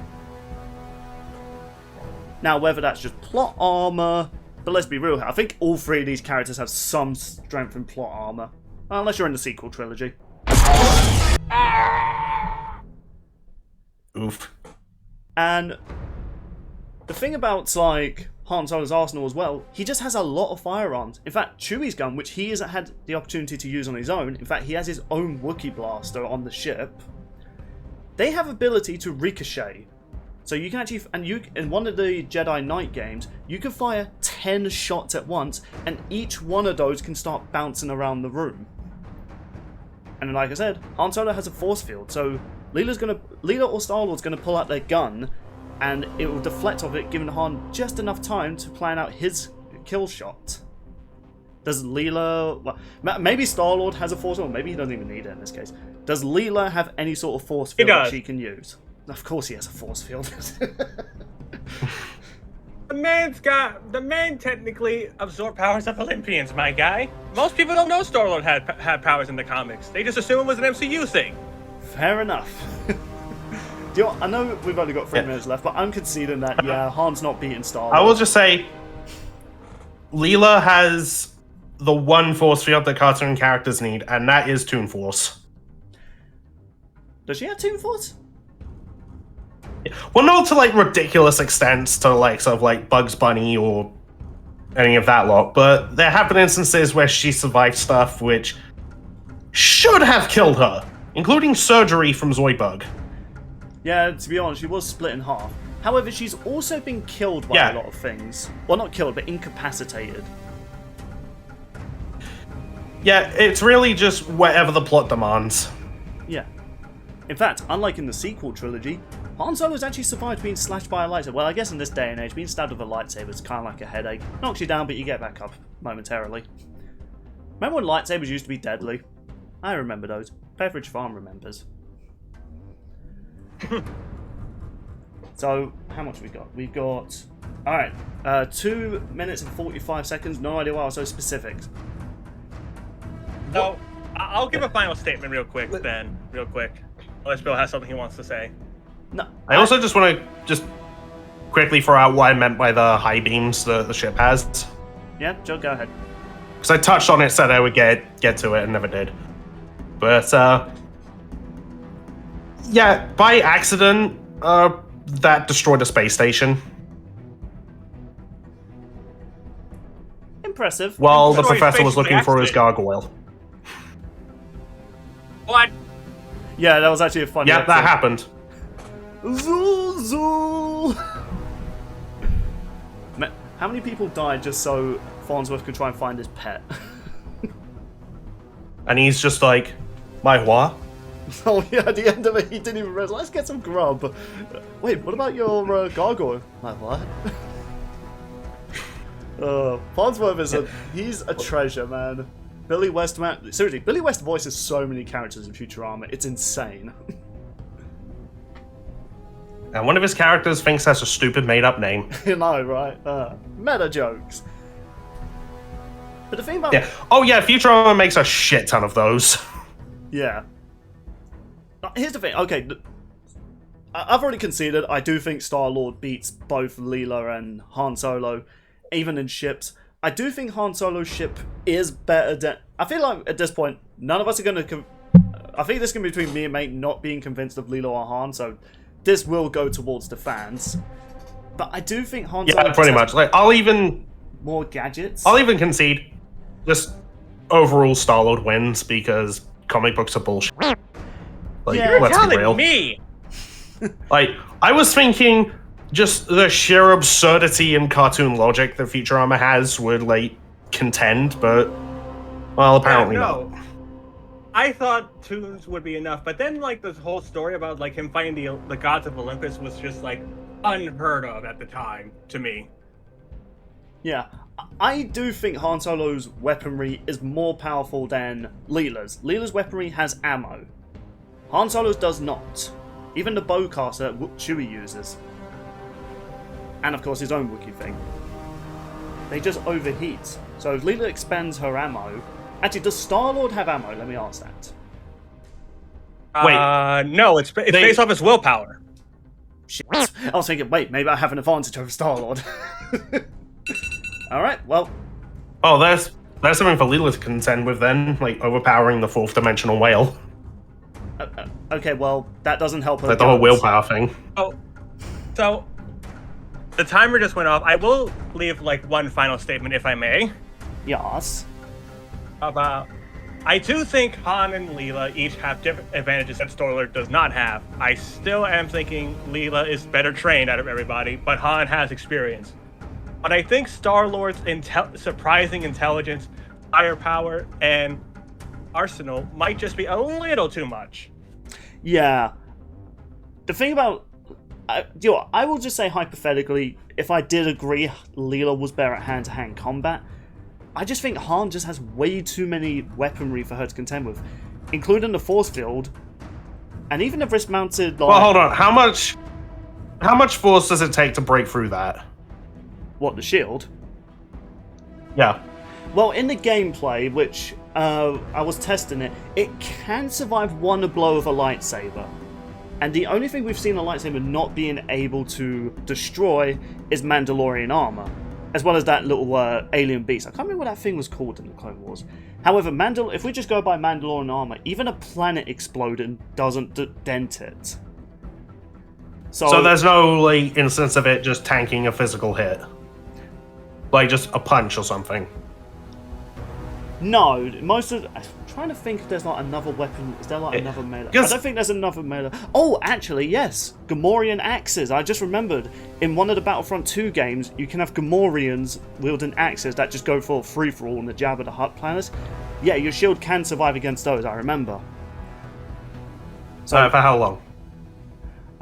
Now, whether that's just plot armor, but let's be real here, I think all three of these characters have some strength in plot armor. Unless you're in the sequel trilogy. Oof. And the thing about, like, Han Solo's arsenal as well, he just has a lot of firearms. In fact, Chewie's gun, which he hasn't had the opportunity to use on his own, in fact, he has his own Wookiee blaster on the ship. They have ability to ricochet. So you can actually, in one of the Jedi Knight games, you can fire 10 shots at once, and each one of those can start bouncing around the room. And like I said, Han Solo has a force field, so Leela or Star-Lord's gonna pull out their gun, and it will deflect off it, giving Han just enough time to plan out his kill shot. Does Leela... Well, maybe Star-Lord has a force field, maybe he doesn't even need it in this case. Does Leela have any sort of force field that she can use? Of course he has a force field. The man technically absorbed powers of Olympians, my guy. Most people don't know Star-Lord had powers in the comics. They just assume it was an MCU thing. Fair enough. I know we've only got 3 minutes left, but I'm conceding that, yeah, Han's not beating Star-Lord. I will just say, Leela has the one force field that cartoon characters need, and that is Toon Force. Does she have Toon Force? Well, not to like ridiculous extents to like sort of like Bugs Bunny or any of that lot, but there have been instances where she survived stuff which should have killed her, including surgery from Zoidberg. Yeah, to be honest, she was split in half. However, she's also been killed by a lot of things. Well, not killed, but incapacitated. Yeah, it's really just whatever the plot demands. Yeah. In fact, unlike in the sequel trilogy, Han Solo's actually survived being slashed by a lightsaber. Well, I guess in this day and age, being stabbed with a lightsaber is kind of like a headache. Knocks you down, but you get back up momentarily. Remember when lightsabers used to be deadly? I remember those. Pepperidge Farm remembers. So, how much we got? We've got... Alright, 2 minutes and 45 seconds. No idea why I was so specific. So, I'll give a final statement real quick then. Real quick. Unless Bill has something he wants to say. No. I also just want to just quickly throw out what I meant by the high beams the ship has. Yeah, Joe, go ahead. Because I touched on it, said I would get to it, and never did. But, yeah, by accident, that destroyed a space station. Impressive. While the Destroyed professor was space looking for his accident. gargoyle. What? Yeah, that was actually a funny Yeah, episode. that happened. Zool, zool. How many people died just so Farnsworth could try and find his pet? And he's just like, my what? Oh yeah, at the end of it, he didn't even realize. Let's get some grub. Wait, what about your gargoyle? Like what? Farnsworth is he's a treasure, man. Billy West, man. Seriously, Billy West voices so many characters in Futurama. It's insane. And one of his characters thinks that's a stupid made-up name. You know, right? Meta jokes. But the thing about Oh yeah, Futurama makes a shit ton of those. yeah. Here's the thing. Okay, I've already conceded. I do think Star-Lord beats both Leela and Han Solo, even in ships. I do think Han Solo's ship is better than. I feel like at this point, none of us are going to. I think this is going to be between me and mate not being convinced of Leela or Han, so this will go towards the fans. But I do think Han Solo. Yeah, pretty much. Like, I'll even gadgets. I'll even concede. Just overall, Star-Lord wins because comic books are bullshit. Like, Yeah. let's be real. Telling me. Like, I was thinking just the sheer absurdity and cartoon logic that Futurama has would, like, contend, but, well, apparently no. not. I thought Toons would be enough, but then like this whole story about like him fighting the gods of Olympus was just like unheard of at the time to me. Yeah, I do think Han Solo's weaponry is more powerful than Leela's. Leela's weaponry has ammo. Han Solo's does not. Even the bowcaster that Chewie uses. And of course his own Wookiee thing. They just overheat. So if Leela expands her ammo... Actually, does Star-Lord have ammo? Let me ask that. Wait. No, it's based off his willpower. Shit. I was thinking, wait, maybe I have an advantage over Star-Lord. Alright, well... Oh, there's something for Leela to contend with then, like overpowering the fourth dimensional whale. Okay, well, that doesn't help her. Like the whole willpower thing. Oh, so the timer just went off. I will leave like one final statement, if I may. Yes. I do think Han and Leela each have different advantages that Star-Lord does not have. I still am thinking Leela is better trained out of everybody, but Han has experience. But I think Star-Lord's surprising intelligence, firepower, and arsenal might just be a little too much. Yeah. The thing about... I will just say hypothetically, if I did agree Leela was better at hand-to-hand combat, I just think Han just has way too many weaponry for her to contend with, including the force field, and even the wrist-mounted. Well, hold on. How much force does it take to break through that? What, the shield? Yeah. Well, in the gameplay, which I was testing it can survive one blow of a lightsaber, and the only thing we've seen a lightsaber not being able to destroy is Mandalorian armor. As well as that little alien beast. I can't remember what that thing was called in the Clone Wars. However, if we just go by Mandalorian armor, even a planet exploding doesn't dent it. So there's no like instance of it just tanking a physical hit, like just a punch or something. No, I'm trying to think if there's like another weapon. Is there like another melee? I don't think there's another melee. Oh, actually, yes. Gamorrean axes. I just remembered. In one of the Battlefront 2 games, you can have Gamorreans wielding axes that just go for a free-for-all on the Jabba the Hutt planet. Yeah, your shield can survive against those, I remember. So for how long?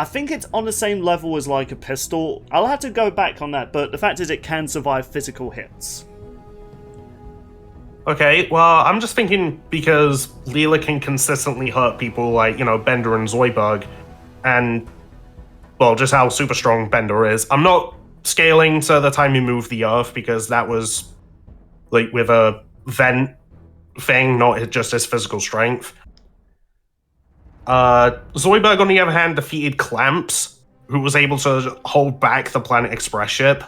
I think it's on the same level as like a pistol. I'll have to go back on that, but the fact is it can survive physical hits. Okay, well, I'm just thinking because Leela can consistently hurt people like, Bender and Zoidberg, and, well, just how super strong Bender is. I'm not scaling to the time he moved the Earth, because that was, like, with a vent thing, not just his physical strength. Zoidberg, on the other hand, defeated Clamps, who was able to hold back the Planet Express ship.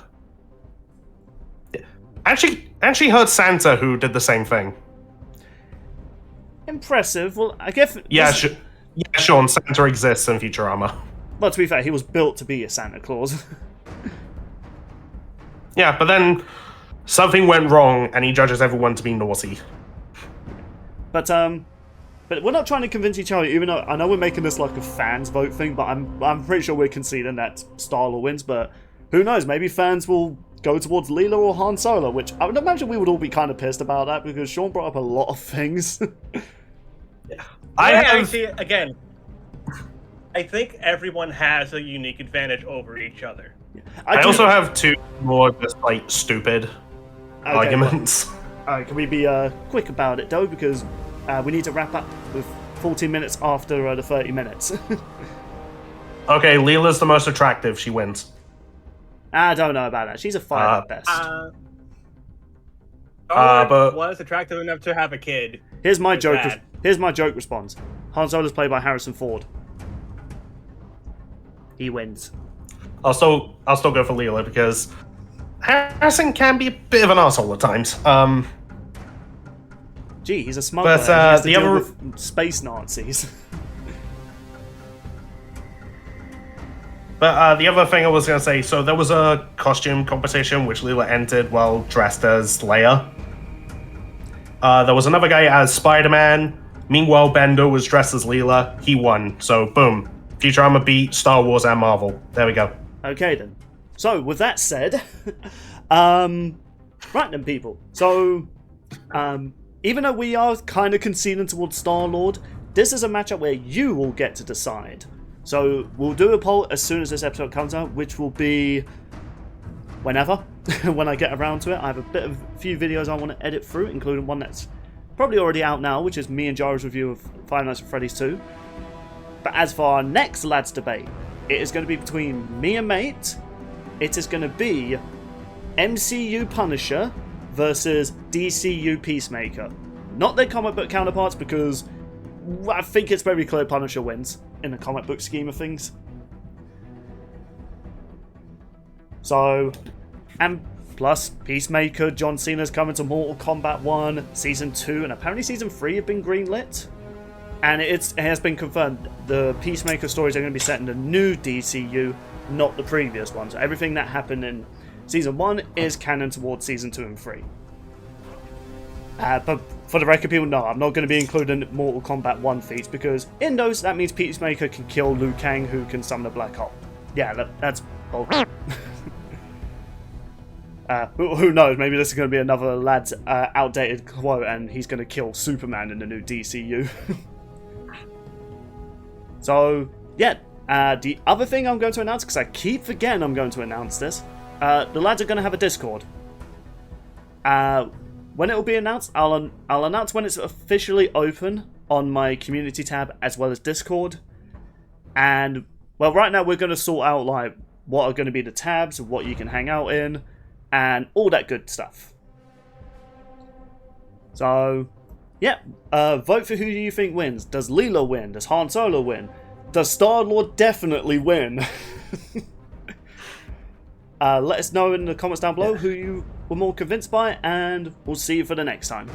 Actually heard Santa, who did the same thing. Impressive. Well, I guess... Yeah, Sean, Santa exists in Futurama. Well, to be fair, he was built to be a Santa Claus. Yeah, but then something went wrong, and he judges everyone to be naughty. But But we're not trying to convince each other, even though I know we're making this like a fans vote thing, but I'm pretty sure we're conceding that Star-Lord wins, but who knows, maybe fans will go towards Leela or Han Solo, which I would imagine we would all be kind of pissed about that, because Sean brought up a lot of things. Actually, again, I think everyone has a unique advantage over each other. I also have two more just like stupid arguments. Alright, can we be quick about it though, because we need to wrap up with 14 minutes after the 30 minutes. Okay, Leela's the most attractive. She wins. I don't know about that. She's a 5 at best. But was attractive enough to have a kid. Here's my joke. Here's my joke response. Han Solo's played by Harrison Ford. He wins. I'll still go for Leela because Harrison can be a bit of an asshole at times. Gee, he's a smuggler. But he has to the deal other with space Nazis. But the other thing I was going to say, so there was a costume competition which Leela entered while dressed as Leia. There was another guy as Spider-Man. Meanwhile, Bender was dressed as Leela. He won. So, boom. Futurama beat Star Wars and Marvel. There we go. Okay, then. So, with that said, right then, people. So, even though we are kind of conceding towards Star-Lord, this is a matchup where you will get to decide. So we'll do a poll as soon as this episode comes out, which will be whenever, when I get around to it. I have a few videos I want to edit through, including one that's probably already out now, which is me and Jara's review of Five Nights at Freddy's 2. But as for our next lads debate, it is going to be between me and Mate. It is going to be MCU Punisher versus DCU Peacemaker. Not their comic book counterparts, because I think it's very clear Punisher wins in the comic book scheme of things. So, and plus, Peacemaker, John Cena's coming to Mortal Kombat 1, Season 2, and apparently Season 3 have been greenlit. And it has been confirmed the Peacemaker stories are going to be set in the new DCU, not the previous ones. So everything that happened in Season 1 is canon towards Season 2 and 3. But for the record, people, no, I'm not going to be including Mortal Kombat 1 feats, because in those, that means Peacemaker can kill Liu Kang, who can summon a black hole. Yeah, that's bullshit. Who knows, maybe this is going to be another lad's outdated quote, and he's going to kill Superman in the new DCU. So, yeah, the other thing I'm going to announce, because I keep forgetting I'm going to announce this, the lads are going to have a Discord. When it will be announced, I'll announce when it's officially open on my community tab as well as Discord. And, well, right now we're going to sort out, like, what are going to be the tabs, what you can hang out in, and all that good stuff. So, yeah, vote for who you think wins. Does Leela win? Does Han Solo win? Does Star-Lord definitely win? Let us know in the comments down below who you were more convinced by, and we'll see you for the next time.